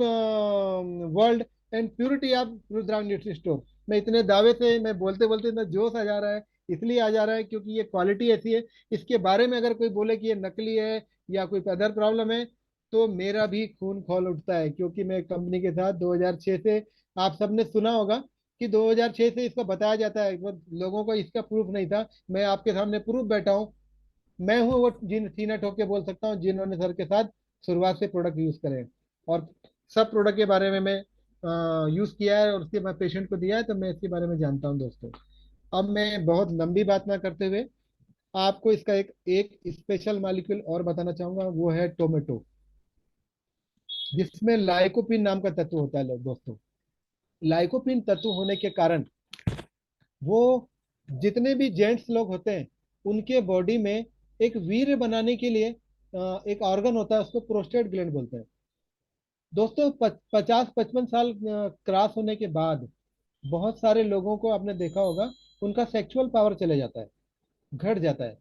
world and purity of Rudrang nutri store. मैं इतने दावे से, मैं बोलते बोलते इतना जोश आ जा रहा है, इसलिए आ जा रहा है क्योंकि ये क्वालिटी ऐसी है। इसके बारे में अगर कोई बोले कि ये नकली है या कोई अदर प्रॉब्लम है, तो मेरा भी खून खौल उठता है। क्योंकि मैं कंपनी के साथ 2006 से, आप सबने सुना होगा कि 2006 से इसका बताया जाता है, वो लोगों को इसका प्रूफ नहीं था। मैं आपके सामने प्रूफ बैठा हूँ। मैं हूँ वो जिन सीना ठोक के बोल सकता हूँ जिन्होंने सर के साथ शुरुआत से प्रोडक्ट यूज करे हैं। और सब प्रोडक्ट के बारे में मैं यूज किया है और उसके बाद पेशेंट को दिया है, तो मैं इसके बारे में जानता हूँ दोस्तों। अब मैं बहुत लंबी बात ना करते हुए आपको इसका एक एक स्पेशल मॉलिक्यूल और बताना चाहूंगा, वो है टोमेटो, जिसमें लाइकोपिन नाम का तत्व होता है दोस्तों। लाइकोपिन तत्व होने के कारण वो, जितने भी जेंट्स लोग होते हैं उनके बॉडी में एक वीर्य बनाने के लिए एक ऑर्गन होता है, उसको प्रोस्टेट ग्लैंड बोलते हैं दोस्तों। 50-55 साल क्रॉस होने के बाद बहुत सारे लोगों को आपने देखा होगा, उनका सेक्सुअल पावर चले जाता है, घट जाता है।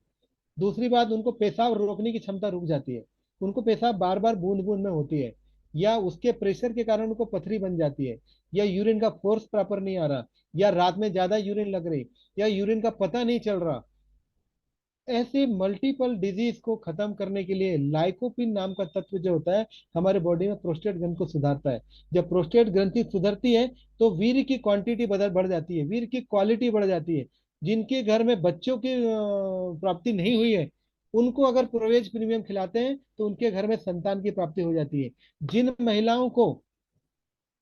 दूसरी बात, उनको पेशाब रोकने की क्षमता रुक जाती है। उनको पेशाब बार बार बूंद बूंद में होती है, या उसके प्रेशर के कारण उनको पथरी बन जाती है, या यूरिन का फोर्स प्रॉपर नहीं आ रहा, या रात में ज्यादा यूरिन लग रही, या यूरिन का पता नहीं चल रहा। ऐसे मल्टीपल डिजीज को खत्म करने के लिए लाइकोपिन नाम का तत्व जो होता है, हमारे बॉडी में प्रोस्टेट ग्रंथि को सुधारता है। जब प्रोस्टेट ग्रंथि सुधरती है तो वीर्य की क्वांटिटी बदल बढ़ जाती है, वीर्य की क्वालिटी बढ़ जाती है। जिनके घर में बच्चों की प्राप्ति नहीं हुई है, उनको अगर प्रोवेज प्रीमियम खिलाते हैं तो उनके घर में संतान की प्राप्ति हो जाती है। जिन महिलाओं को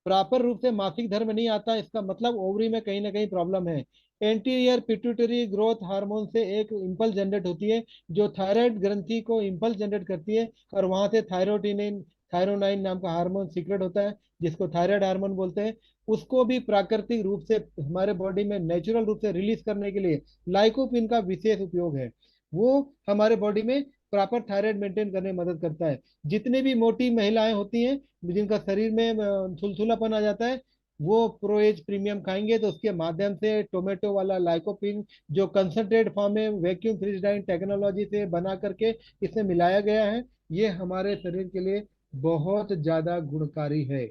प्रॉपर रूप से मासिक धर्म नहीं आता, इसका मतलब ओवरी में कहीं ना कहीं प्रॉब्लम है। एंटीरियर पिट्यूटरी ग्रोथ हार्मोन से एक इंपल्स जनरेट होती है, जो थायराइड ग्रंथि को इंपल्स जनरेट करती है, और वहां से थायरोटिनिन, थायरोनाइन नाम का हार्मोन सीक्रेट होता है, जिसको थायराइड हार्मोन बोलते हैं। उसको भी प्राकृतिक रूप से हमारे बॉडी में नेचुरल रूप से रिलीज करने के लिए लाइकोपिन का विशेष उपयोग है। वो हमारे बॉडी में प्रॉपर थायराइड मेंटेन करने में मदद करता है। जितने भी मोटी महिलाएं होती हैं, जिनका शरीर में थुलथुलापन आ जाता है, वो प्रो एज प्रीमियम खाएंगे तो उसके माध्यम से टोमेटो वाला लाइकोपिन, जो कंसंट्रेट फॉर्म में वैक्यूम फ्रीजडाइन टेक्नोलॉजी से बना करके इसमें मिलाया गया है, ये हमारे शरीर के लिए बहुत ज्यादा गुणकारी है।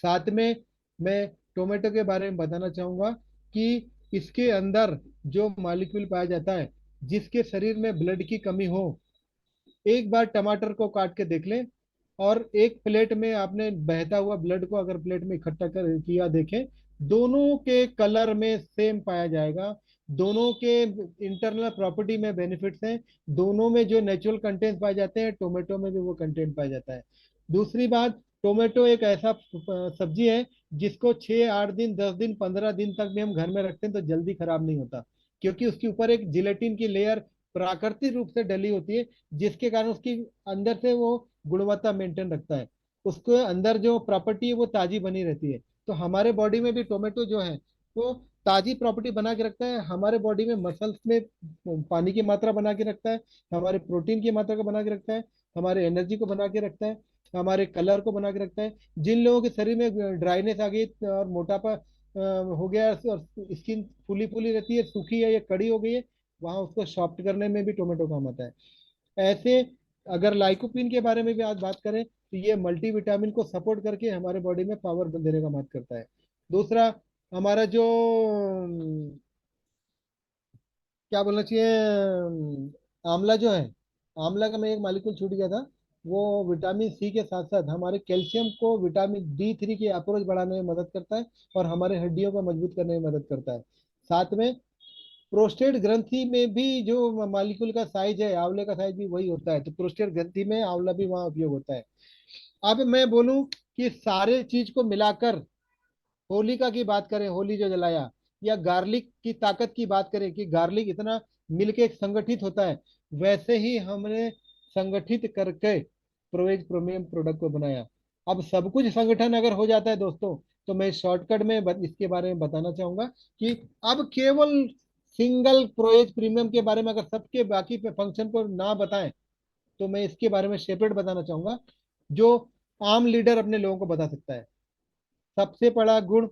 साथ में मैं टोमेटो के बारे में बताना चाहूंगा कि इसके अंदर जो मॉलिक्यूल पाया जाता है, जिसके शरीर में ब्लड की कमी हो, एक बार टमाटर को काट के देख लें, और एक प्लेट में आपने बहता हुआ ब्लड को अगर प्लेट में इकट्ठा कर किया देखें, दोनों के कलर में सेम पाया जाएगा। दोनों के इंटरनल प्रॉपर्टी में बेनिफिट्स हैं। दोनों में जो नेचुरल कंटेंट पाए जाते हैं, टोमेटो में भी वो कंटेंट पाया जाता है। दूसरी बात, टोमेटो एक ऐसा सब्जी है जिसको 6-8 दिन, 10 दिन, 15 दिन तक भी हम घर में रखते हैं तो जल्दी खराब नहीं होता। क्योंकि उसके ऊपर एक जिलेटिन की लेयर प्राकृतिक रूप से डली होती है, जिसके कारण उसकी अंदर से वो गुणवत्ता मेंटेन रखता है। उसके अंदर जो प्रॉपर्टी है वो ताजी बनी रहती है। तो हमारे बॉडी में भी टोमेटो जो है वो ताजी प्रॉपर्टी बना के रखता है। हमारे बॉडी में मसल्स में पानी की मात्रा बना के रखता है, हमारे प्रोटीन की मात्रा को बना के रखता है, हमारे एनर्जी को बना के रखता है, हमारे कलर को बना के रखता है। जिन लोगों के शरीर में ड्राइनेस आ गई और मोटापा हो गया और स्किन फूली फूली रहती है, सूखी है या कड़ी हो गई है, वहां उसको सॉफ्ट करने में भी टोमेटो काम आता है। ऐसे अगर लाइकोपिन के बारे में भी आज बात करें तो ये मल्टीविटामिन को सपोर्ट करके हमारे बॉडी में पावर देने का मदद करता है। दूसरा, हमारा जो क्या बोलना चाहिए, आंवला जो है, आंवला का मैं एक मालिक्यूल छूट गया था, वो विटामिन सी के साथ साथ हमारे कैल्शियम को विटामिन D3 की अप्रोच बढ़ाने में मदद करता है और हमारे हड्डियों को मजबूत करने में मदद करता है। साथ में प्रोस्टेट ग्रंथि में भी जो मालिक्यूल का साइज है, आंवले का साइज भी वही होता है, तो प्रोस्टेट ग्रंथि में आंवला भी वहाँ उपयोग होता है। अब मैं बोलूं कि सारे चीज को मिलाकर होलिका की बात करें, होली जो जलाया, या गार्लिक की ताकत की बात करें कि गार्लिक इतना मिलके एक संगठित होता है, वैसे ही हमने संगठित करके प्रोएज प्रीमियम प्रोडक्ट को बनाया। अब सब कुछ संगठन अगर हो जाता है दोस्तों, तो मैं शॉर्टकट में इसके बारे में बताना चाहूंगा कि अब केवल सिंगल प्रोएज प्रीमियम के बारे में अगर सबके बाकी पे फंक्शन को ना बताएं, तो मैं इसके बारे में सेपरेट बताना चाहूंगा, जो आम लीडर अपने लोगों को बता सकता है। सबसे बड़ा गुण,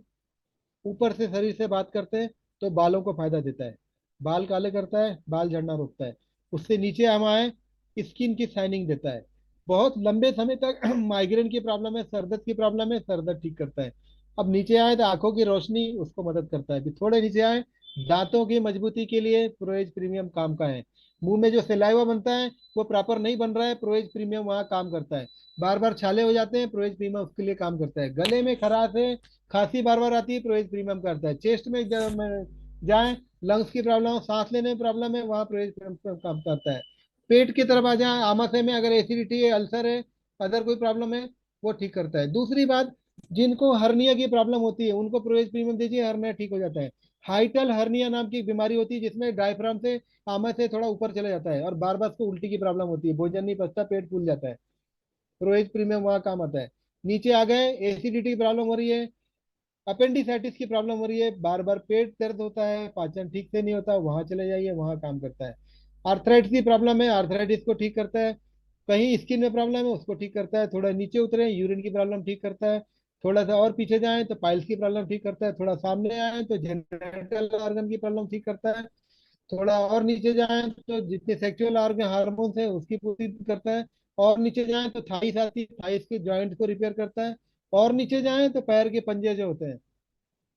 ऊपर से शरीर से बात करते हैं तो बालों को फायदा देता है, बाल काले करता है, बाल झड़ना रोकता है। उससे नीचे हम आए, स्किन की शाइनिंग देता है। बहुत लंबे समय तक माइग्रेन की प्रॉब्लम है, सरदर्द की प्रॉब्लम है, सरदर्द ठीक करता है। अब नीचे आए तो आंखों की रोशनी, उसको मदद करता है। फिर थोड़े नीचे आए, दांतों की मजबूती के लिए प्रोएज प्रीमियम काम का है। मुंह में जो सलाइवा बनता है वो प्रॉपर नहीं बन रहा है, प्रोएज प्रीमियम वहाँ काम करता है। बार बार छाले हो जाते हैं, प्रोएज प्रीमियम उसके लिए काम करता है। गले में खराश है, खांसी बार बार आती है, प्रोएज प्रीमियम करता है। चेस्ट में जाए, लंग्स की प्रॉब्लम, सांस लेने में प्रॉब्लम है, वहाँ प्रोएज प्रीमियम काम करता है। पेट की तरफ आ जाए, आमाशय में अगर एसिडिटी है, अल्सर है, अदर कोई प्रॉब्लम है, वो ठीक करता है। दूसरी बात, जिनको हर्निया की प्रॉब्लम होती है उनको प्रोएज प्रीमियम दीजिए, हर्निया ठीक हो जाता है। हाइटल हर्निया नाम की एक बीमारी होती है जिसमें डायफ्राम से, आमाशय थोड़ा ऊपर चला जाता है और बार बार उसको उल्टी की प्रॉब्लम होती है, भोजन नहीं पचता, पेट फूल जाता है, प्रोएज प्रीमियम वहाँ काम आता है। नीचे आ गए, एसिडिटी की प्रॉब्लम हो रही है, अपेंडिसाइटिस की प्रॉब्लम हो रही है, बार बार पेट दर्द होता है, पाचन ठीक से नहीं होता, वहां चले जाइए, वहां काम करता है। आर्थराइटिस की प्रॉब्लम है, आर्थराइटिस को ठीक करता है। कहीं स्किन में प्रॉब्लम है, उसको ठीक करता है। थोड़ा नीचे उतरे, यूरिन की प्रॉब्लम ठीक करता है। थोड़ा सा और पीछे जाएं तो पाइल्स की प्रॉब्लम ठीक करता है। थोड़ा सामने आए तो जेनिटल ऑर्गन की प्रॉब्लम ठीक करता है। थोड़ा और नीचे जाएं तो जितने सेक्सुअल ऑर्गन हार्मोन्स है उसकी पूर्ति करता है। और नीचे जाएं तो थाइस आती है, थाइस के जॉइंट को रिपेयर करता है। और नीचे जाएं तो पैर के पंजे जो होते हैं,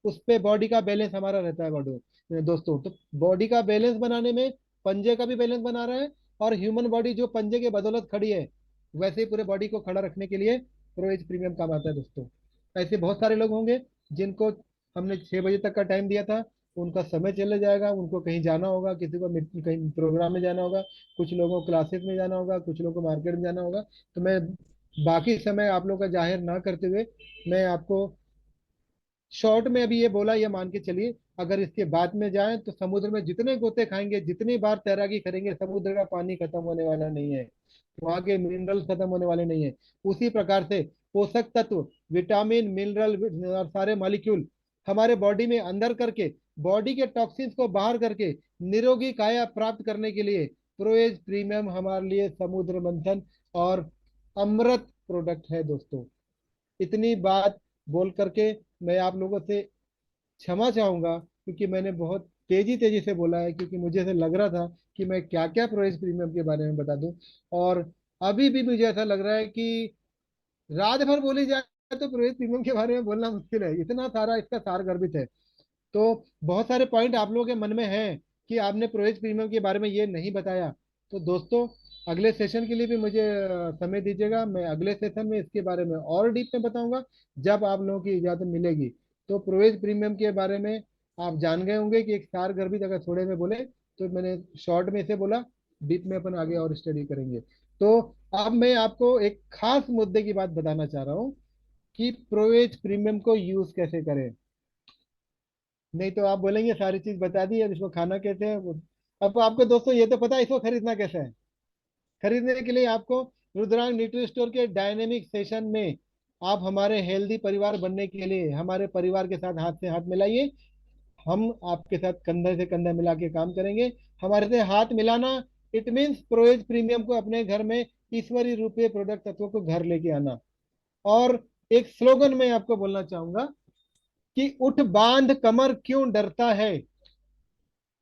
उस पे बॉडी का बैलेंस हमारा रहता है बॉडी दोस्तों। तो बॉडी का बैलेंस बनाने में पंजे का भी बैलेंस बना रहा है, और ह्यूमन बॉडी जो पंजे के बदौलत खड़ी है, वैसे ही पूरे बॉडी को खड़ा रखने के लिए प्रोएज प्रीमियम काम आता है दोस्तों। ऐसे बहुत सारे लोग होंगे जिनको हमने 6 बजे तक का टाइम दिया था, उनका समय चले जाएगा, उनको कहीं जाना होगा, किसी को कहीं प्रोग्राम में जाना होगा, कुछ लोगों को क्लासेस में जाना होगा, कुछ लोगों को मार्केट में जाना होगा। तो मैं बाकी समय आप लोग का जाहिर ना करते हुए, मैं आपको शॉर्ट में अभी ये बोला, ये मान के चलिए, अगर इसके बाद में जाएं तो समुद्र में जितने गोते खाएंगे, जितनी बार तैराकी करेंगे, समुद्र का पानी खत्म होने वाला नहीं है, वहां के मिनरल्स खत्म होने वाले नहीं है। उसी प्रकार से पोषक तत्व, विटामिन, मिनरल और सारे मॉलिक्यूल हमारे बॉडी में अंदर करके, बॉडी के टॉक्सिन्स को बाहर करके निरोगी काया प्राप्त करने के लिए प्रोएज प्रीमियम हमारे लिए समुद्र मंथन और अमृत प्रोडक्ट है दोस्तों। इतनी बात बोल करके मैं आप लोगों से क्षमा चाहूंगा, क्योंकि मैंने बहुत तेजी तेजी से बोला है, क्योंकि मुझे ऐसा लग रहा था कि मैं क्या क्या प्रोएज प्रीमियम के बारे में बता दूं। और अभी भी मुझे ऐसा लग रहा है कि रात भर बोली जाए तो प्रोएज प्रीमियम के बारे में बोलना मुश्किल है, इतना सारा इसका सार गर्भित है। तो बहुत सारे पॉइंट आप लोगों के मन में हैं कि आपने प्रोएज प्रीमियम के बारे में ये नहीं बताया। तो दोस्तों, अगले सेशन के लिए भी मुझे समय दीजिएगा, मैं अगले सेशन में इसके बारे में और डीप में बताऊंगा, जब आप लोगों की इजाजत मिलेगी। तो प्रोएज प्रीमियम के बारे में आप जान गए होंगे कि एक सार गर्भित अगर थोड़े में बोले, तो मैंने शॉर्ट में इसे बोला, डीप में अपन आगे और स्टडी करेंगे। तो अब मैं आपको एक खास मुद्दे की बात बताना चाह रहा हूँ कि प्रोएज प्रीमियम को यूज कैसे करें। नहीं तो आप बोलेंगे सारी चीज बता दी, अब इसको खाना कैसे है अब आपको दोस्तों ये तो पता है इसको खरीदना कैसे है। खरीदने के लिए आपको रुद्रांग न्यूट्री स्टोर के डायनेमिक सेशन में, आप हमारे हेल्दी परिवार बनने के लिए हमारे परिवार के साथ हाथ से हाथ मिलाइए। हम आपके साथ कंधे से कंधा मिला के काम करेंगे। हमारे से हाथ मिलाना, इट मीन्स प्रोएज प्रीमियम को अपने घर में ईश्वरी रूपी प्रोडक्ट तत्वों को घर लेके आना। और एक स्लोगन मैं आपको बोलना चाहूंगा कि उठ बांध कमर क्यों डरता है,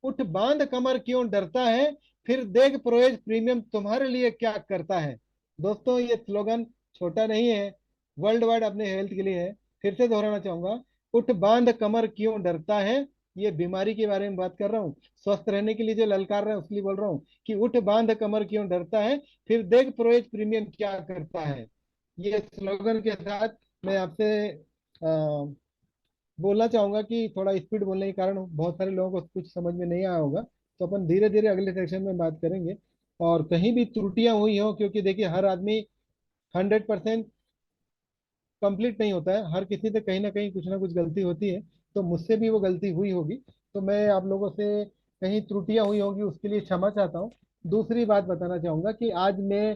उठ बांध कमर क्यों डरता है, फिर देख प्रोएज प्रीमियम तुम्हारे लिए क्या करता है। दोस्तों, ये स्लोगन छोटा नहीं है, वर्ल्ड वाइड अपने हेल्थ के लिए है। फिर से दोहराना चाहूंगा, उठ बांध कमर क्यों डरता है, ये बीमारी के बारे में बात कर रहा हूँ। स्वस्थ रहने के लिए जो ललकार रहा है उसके लिए बोल रहा हूँ कि उठ बांध कमर क्यों डरता है, फिर देख प्रोएज प्रीमियम क्या करता है। ये स्लोगन के साथ मैं आपसे बोलना चाहूंगा कि थोड़ा स्पीड बोलने के कारण बहुत सारे लोगों को कुछ समझ में नहीं आया होगा, तो अपन धीरे धीरे अगले सेक्शन में बात करेंगे। और कहीं भी त्रुटियां हुई हो, क्योंकि देखिए हर आदमी 100% कंप्लीट नहीं होता है, हर किसी से कहीं ना कुछ गलती होती है। तो मुझसे भी वो गलती हुई होगी, तो मैं आप लोगों से कहीं त्रुटियां हुई होगी उसके लिए क्षमा चाहता हूँ। दूसरी बात बताना चाहूंगा कि आज मैं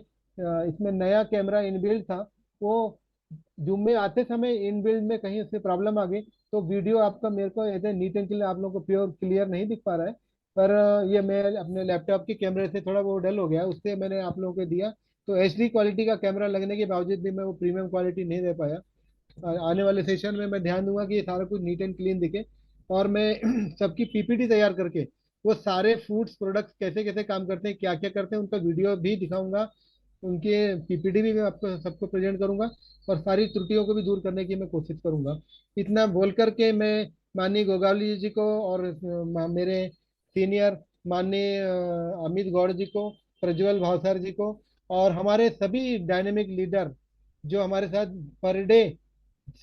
इसमें नया कैमरा इनबिल्ट था, वो जूम में आते समय इनबिल्ट में कहीं उससे प्रॉब्लम आ गई, तो वीडियो आपका मेरे को ऐसे नीट एंड क्लीन आप लोगों को प्योर क्लियर नहीं दिख पा रहा है। पर ये मैं अपने लैपटॉप के कैमरे से थोड़ा वो डल हो गया, उससे मैंने आप लोगों को दिया। तो एचडी क्वालिटी का कैमरा लगने के बावजूद भी मैं वो प्रीमियम क्वालिटी नहीं दे पाया। आने वाले सेशन में मैं ध्यान दूंगा कि ये सारा कुछ नीट एंड क्लीन दिखे। और मैं सबकी पीपीटी तैयार करके वो सारे फूड्स प्रोडक्ट्स कैसे कैसे काम करते हैं, क्या क्या करते हैं, उनका वीडियो भी दिखाऊंगा, उनके पीपीटी भी मैं आपको सबको प्रेजेंट करूंगा, और सारी त्रुटियों को भी दूर करने की मैं कोशिश करूंगा। इतना बोल करके मैं माननीय गोगावली जी को और मेरे सीनियर माननीय अमित गौड़ जी को, प्रज्वल भावसार जी को, और हमारे सभी डायनेमिक लीडर जो हमारे साथ पर डे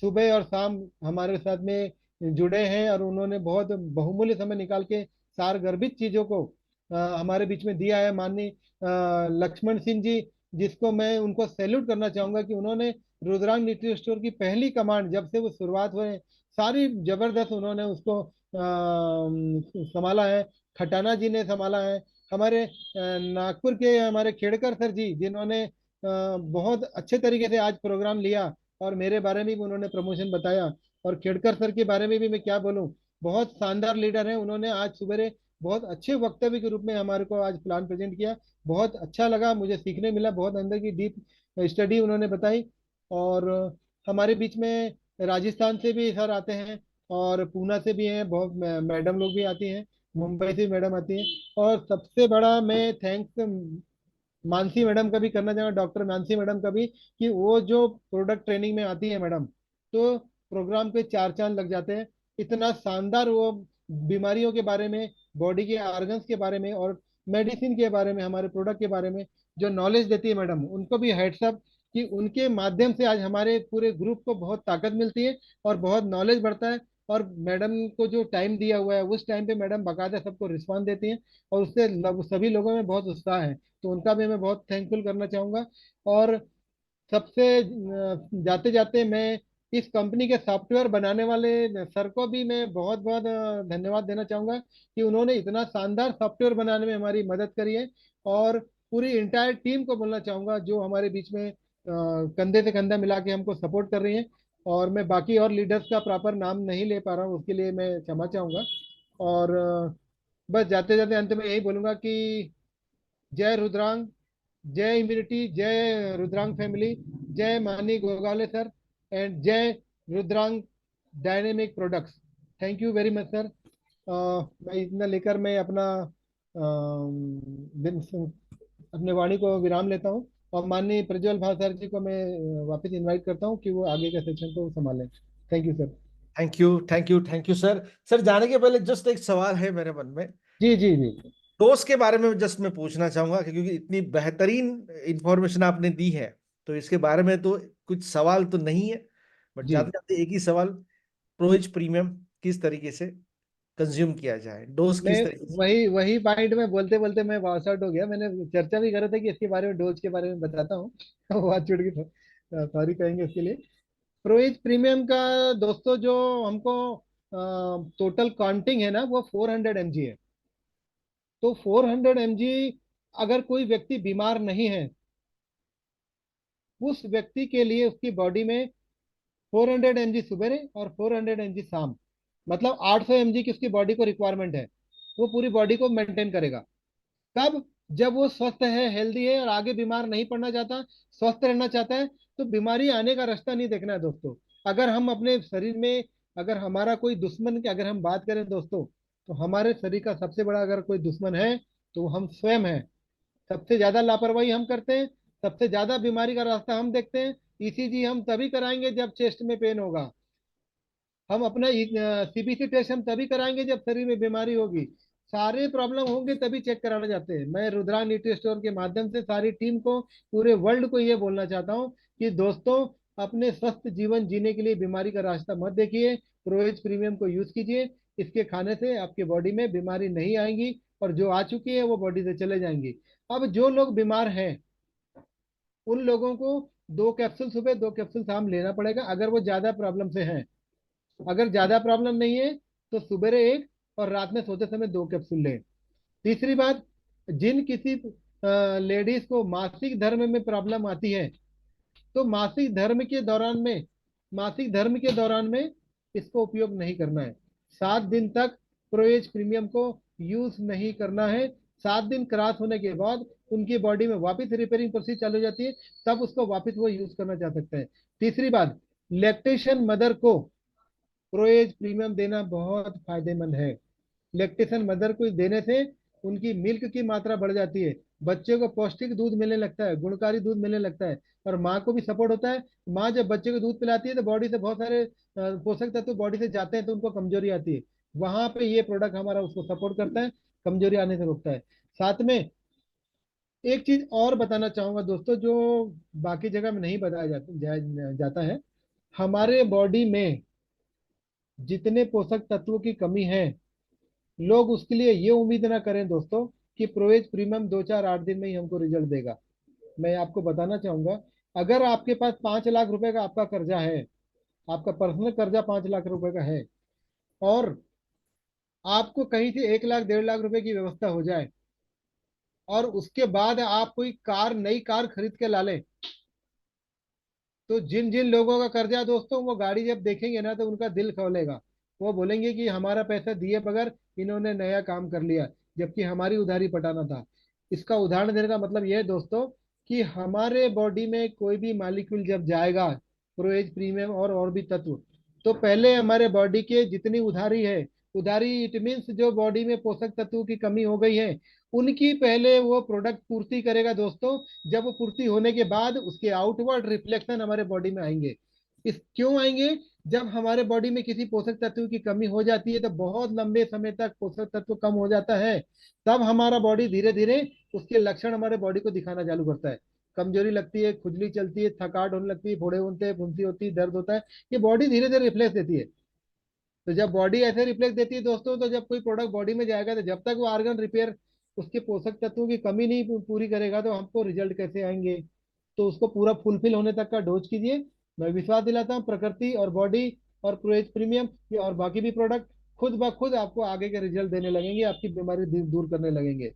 सुबह और शाम हमारे साथ में जुड़े हैं, और उन्होंने बहुत बहुमूल्य समय निकाल के सार गर्भित चीजों को हमारे बीच में दिया है। माननीय लक्ष्मण सिंह जी, जिसको मैं उनको सैल्यूट करना चाहूंगा कि उन्होंने रुद्रांग न्यूट्री स्टोर की पहली कमांड जब से वो शुरुआत हुए सारी जबरदस्त उन्होंने उसको संभाला है। खटाना जी ने संभाला है। हमारे नागपुर के हमारे खेड़कर सर जी, जिन्होंने बहुत अच्छे तरीके से आज प्रोग्राम लिया, और मेरे बारे में भी उन्होंने प्रमोशन बताया। और खेड़कर सर के बारे में भी मैं क्या बोलूं, बहुत शानदार लीडर हैं। उन्होंने आज सुबह बहुत अच्छे वक्तव्य के रूप में हमारे को आज प्लान प्रेजेंट किया, बहुत अच्छा लगा, मुझे सीखने मिला, बहुत अंदर की डीप स्टडी उन्होंने बताई। और हमारे बीच में राजस्थान से भी सर आते हैं, और पूना से भी हैं, बहुत मैडम लोग भी आती हैं, मुंबई से भी मैडम आती हैं। और सबसे बड़ा मैं थैंक्स मानसी मैडम का भी करना चाहूँगा, डॉक्टर मानसी मैडम का भी, कि वो जो प्रोडक्ट ट्रेनिंग में आती है मैडम, तो प्रोग्राम पे चार चांद लग जाते हैं। इतना शानदार वो बीमारियों के बारे में, बॉडी के ऑर्गन्स के बारे में, और मेडिसिन के बारे में, हमारे प्रोडक्ट के बारे में जो नॉलेज देती है मैडम, उनको भी हेड्सअप कि उनके माध्यम से आज हमारे पूरे ग्रुप को बहुत ताकत मिलती है और बहुत नॉलेज बढ़ता है। और मैडम को जो टाइम दिया हुआ है उस टाइम पे मैडम बाकायदा सबको रिस्पॉन्स देती हैं, और उससे सभी लोगों में बहुत उत्साह है। तो उनका भी मैं बहुत थैंकफुल करना चाहूंगा। और सबसे जाते जाते मैं इस कंपनी के सॉफ्टवेयर बनाने वाले सर को भी मैं बहुत बहुत धन्यवाद देना चाहूंगा कि उन्होंने इतना शानदार सॉफ्टवेयर बनाने में हमारी मदद करी है। और पूरी इंटायर टीम को बोलना चाहूंगा जो हमारे बीच में कंधे से कंधा मिला के हमको सपोर्ट कर रही है। और मैं बाकी और लीडर्स का प्रॉपर नाम नहीं ले पा रहा हूँ, उसके लिए मैं क्षमा चाहूंगा। और बस जाते जाते अंत में यही बोलूंगा कि जय रुद्रांग, जय इम्यूनिटी, जय रुद्रांग फैमिली, जय मानी गोगाले सर, एंड जय Rudrang dynamic products. Thank you very much sir. मैं इतना लेकर मैं अपना अपने वाणी को विराम लेता हूँ, और माननीय प्रज्वल भाव सर जी को मैं वापस इनवाइट करता हूँ कि वो आगे का सेक्शन को संभालें। Thank you sir. Thank you, thank you, thank you sir. Sir जाने के पहले जस्ट एक सवाल है मेरे मन में। जी जी जी। डोज के बारे में जस्ट मैं पूछना चाहूंगा क्योंकि इतनी बेहतरीन इंफॉर्मेशन आपने दी है, तो इसके बारे में तो कुछ सवाल तो नहीं है, बट जी जाते जाते एक ही सवाल, प्रोज प्रीमियम किस तरीके से कंज्यूम किया जाए, डोज मैं किस तरीके से। वही वही पॉइंट में बोलते बोलते मैं वॉश आउट हो गया। मैंने चर्चा भी कर रहा था कि इसके बारे में, डोज के बारे में बताता हूँ वो बात छूट गई, सॉरी कहेंगे उसके लिए। प्रोएज प्रीमियम का दोस्तों जो हमको टोटल काउंटिंग है ना, वो 400 mg है। तो 400 mg, अगर कोई व्यक्ति बीमार नहीं है, उस व्यक्ति के लिए उसकी बॉडी में 400 mg सुबह और 400 mg शाम, मतलब 800 mg की उसकी बॉडी को रिक्वायरमेंट है। वो पूरी बॉडी को मेंटेन करेगा। कब? जब वो स्वस्थ है, हेल्दी है, और आगे बीमार नहीं पड़ना चाहता, स्वस्थ रहना चाहता है। तो बीमारी आने का रास्ता नहीं देखना है दोस्तों। अगर हम अपने शरीर में, अगर हमारा कोई दुश्मन की अगर हम बात करें दोस्तों, तो हमारे शरीर का सबसे बड़ा अगर कोई दुश्मन है तो हम स्वयं हैं। सबसे ज्यादा लापरवाही हम करते हैं, सबसे ज्यादा बीमारी का रास्ता हम देखते हैं। ईसीजी हम तभी कराएंगे जब चेस्ट में पेन होगा, हम अपना सीबीसी टेस्ट हम तभी कराएंगे जब शरीर में बीमारी होगी। सारे प्रॉब्लम होंगे तभी चेक कराने जाते हैं। मैं रुद्रा न्यूट्री स्टोर के माध्यम से सारी टीम को, पूरे वर्ल्ड को ये बोलना चाहता हूँ कि दोस्तों, अपने स्वस्थ जीवन जीने के लिए बीमारी का रास्ता मत देखिए, प्रोएज प्रीमियम को यूज कीजिए। इसके खाने से आपकी बॉडी में बीमारी नहीं आएंगी, और जो आ चुकी है वो बॉडी से चले जाएंगी। अब जो लोग बीमार हैं उन लोगों को 2 कैप्सूल सुबह 2 कैप्सूल शाम लेना पड़ेगा, अगर वो ज्यादा प्रॉब्लम से हैं। अगर ज्यादा प्रॉब्लम नहीं है तो सुबह एक और रात में सोते समय 2 कैप्सूल लें। तीसरी बात, जिन किसी लेडीज को मासिक धर्म में प्रॉब्लम आती है, तो मासिक धर्म के दौरान में इसको उपयोग नहीं करना है। 7 दिन तक प्रोएज प्रीमियम को यूज नहीं करना है। 7 दिन क्रॉस होने के बाद उनकी बॉडी में वापस रिपेयरिंग प्रोसेस चालू हो जाती है, तब उसको वापस वो यूज करना चाह सकते हैं। तीसरी बात, लैक्टेशन मदर को प्रोएज प्रीमियम देना बहुत फायदेमंद है। लैक्टेशन मदर को देने से उनकी मिल्क की मात्रा बढ़ जाती है, बच्चे को पौष्टिक दूध मिलने लगता है, गुणकारी दूध मिलने लगता है, और माँ को भी सपोर्ट होता है। माँ जब बच्चे को दूध पिलाती है तो बॉडी से बहुत सारे पोषक तत्व बॉडी से जाते हैं, तो उनको कमजोरी आती है। वहां पे ये प्रोडक्ट हमारा उसको सपोर्ट करता है, कमजोरी आने से रोकता है। साथ में एक चीज और बताना चाहूंगा दोस्तों, जो बाकी जगह में नहीं बताया जाता है। हमारे बॉडी में जितने पोषक तत्वों की कमी है, लोग उसके लिए ये उम्मीद ना करें दोस्तों कि प्रोएज प्रीमियम 2 4 8 दिन में ही हमको रिजल्ट देगा। मैं आपको बताना चाहूंगा, अगर आपके पास 5 लाख रुपए का आपका कर्जा है, आपका पर्सनल कर्जा 5 लाख रुपए का है, और आपको कहीं से 1 लाख 1.5 लाख रुपए की व्यवस्था हो जाए, और उसके बाद आप कोई नई कार खरीद के ला लें, तो जिन जिन लोगों का कर्जा है दोस्तों, वो गाड़ी जब देखेंगे ना तो उनका दिल खौलेगा। वो बोलेंगे कि हमारा पैसा दिए बगैर इन्होंने नया काम कर लिया, जबकि हमारी उधारी पटाना था। इसका उदाहरण देने का मतलब यह है दोस्तों, कि हमारे बॉडी में कोई भी मॉलिक्यूल जब जाएगा, प्रोएज प्रीमियम और भी तत्व, तो पहले हमारे बॉडी के जितनी उधारी है, उधारी इट मीन्स जो बॉडी में पोषक तत्वों की कमी हो गई है, उनकी पहले वो प्रोडक्ट पूर्ति करेगा दोस्तों। जब वो पूर्ति होने के बाद उसके आउटवर्ड रिफ्लेक्शन हमारे बॉडी में आएंगे। इस क्यों आएंगे? जब हमारे बॉडी में किसी पोषक तत्व की कमी हो जाती है, तो बहुत लंबे समय तक पोषक तत्व कम हो जाता है, तब हमारा बॉडी धीरे धीरे उसके लक्षण हमारे बॉडी को दिखाना चालू करता है। कमजोरी लगती है, खुजली चलती है, थकावट होने लगती है, फोड़े होते हैं, फुंसी होती है, दर्द होता है। ये बॉडी धीरे धीरे रिफ्लेक्स देती है। तो जब बॉडी ऐसे रिफ्लेक्स देती है दोस्तों, तो जब कोई प्रोडक्ट बॉडी में जाएगा, तो जब तक वो ऑर्गन रिपेयर उसके पोषक तत्वों की कमी नहीं पूरी करेगा, तो हमको रिजल्ट कैसे आएंगे? तो उसको पूरा फुलफिल होने तक का डोज कीजिए। मैं विश्वास दिलाता हूँ, प्रकृति और बॉडी और प्रोएज प्रीमियम और बाकी भी प्रोडक्ट खुद ब खुद आपको आगे के रिजल्ट देने लगेंगे, आपकी बीमारी दूर करने लगेंगे।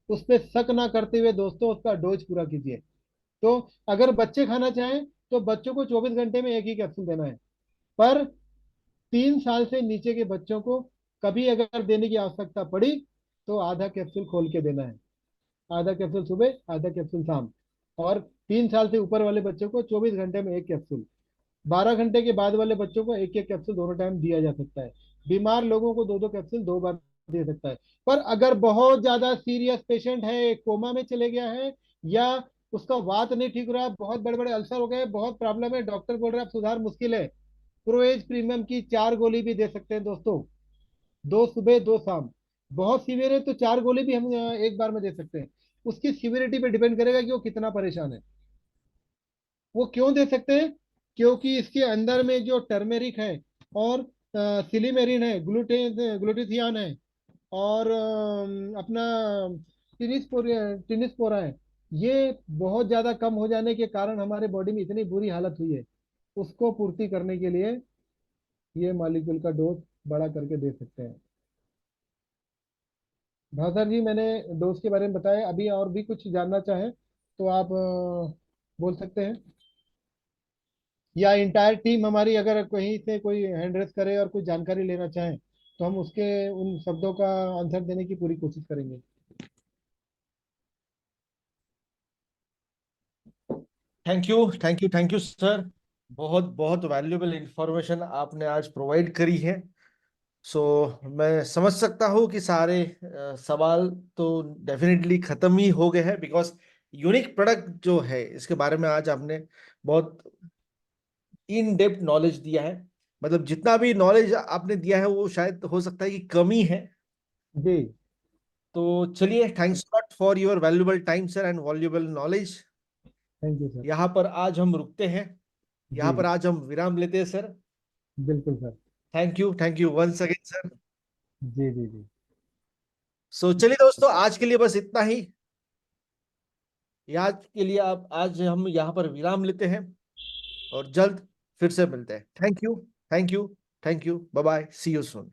उस पर शक ना करते हुए दोस्तों उसका डोज पूरा कीजिए। तो अगर बच्चे खाना चाहें तो बच्चों को 24 घंटे में एक ही कैप्सूल देना है, पर 3 साल से नीचे के बच्चों को कभी अगर देने की आवश्यकता पड़ी तो आधा कैप्सूल खोल के देना है। आधा कैप्सूल सुबह, आधा कैप्सूल शाम। और 3 साल से ऊपर वाले बच्चों को 24 घंटे में एक कैप्सूल। 12 घंटे के बाद वाले बच्चों को एक एक कैप्सूल दोनों टाइम दिया जा सकता है। बीमार लोगों को 2 2 कैप्सूल 2 बार दे सकता है। पर अगर बहुत ज्यादा सीरियस पेशेंट है, कोमा में चले गया है, या उसका वात नहीं ठीक हो रहा है, बहुत बड़े बड़े अल्सर हो गए, बहुत प्रॉब्लम है, डॉक्टर बोल रहे हैं अब सुधार मुश्किल है, प्रोएज प्रीमियम की 4 गोली भी दे सकते हैं दोस्तों। 2 सुबह 2 शाम। बहुत सीवियर है तो 4 गोली भी हम एक बार में दे सकते हैं। उसकी सीवियरिटी पे डिपेंड करेगा कि वो कितना परेशान है। वो क्यों दे सकते हैं? क्योंकि इसके अंदर में जो टर्मेरिक है, और सिलीमेरिन है, ग्लूटेथियान है, और अपना टिनिस्पोरा है। ये बहुत ज्यादा कम हो जाने के कारण हमारे बॉडी में इतनी बुरी हालत हुई है, उसको पूर्ति करने के लिए ये मॉलिक्यूल का डोज बड़ा करके दे सकते हैं। भास्कर जी, मैंने डोज के बारे में बताया, अभी और भी कुछ जानना चाहें तो आप बोल सकते हैं, या इंटायर टीम हमारी अगर कहीं से कोई हैंड रेस करे और कुछ जानकारी लेना चाहें, तो हम उसके उन शब्दों का आंसर देने की पूरी कोशिश करेंगे। Thank you sir. बहुत बहुत वैल्यूएबल इंफॉर्मेशन आपने आज प्रोवाइड करी है। सो मैं समझ सकता हूँ कि सारे सवाल तो डेफिनेटली खत्म ही हो गए हैं, बिकॉज यूनिक प्रोडक्ट जो है इसके बारे में आज आपने बहुत इन डेप्थ नॉलेज दिया है। मतलब जितना भी नॉलेज आपने दिया है वो शायद हो सकता है कि कमी है। जी। तो चलिए, thanks lot for your valuable time sir and valuable knowledge. Thank you sir. यहाँ पर आज हम रुकते हैं, यहाँ जी पर आज हम विराम लेते हैं सर। बिल्कुल sir. Thank you once again sir. जी जी जी। सो चलिए दोस्तों, आज के लिए बस इतना ही। आज के लिए आप आज हम यहाँ पर विराम लेते हैं और जल्द फिर से मिलते हैं। Thank you, thank you, thank you, bye bye, see you soon.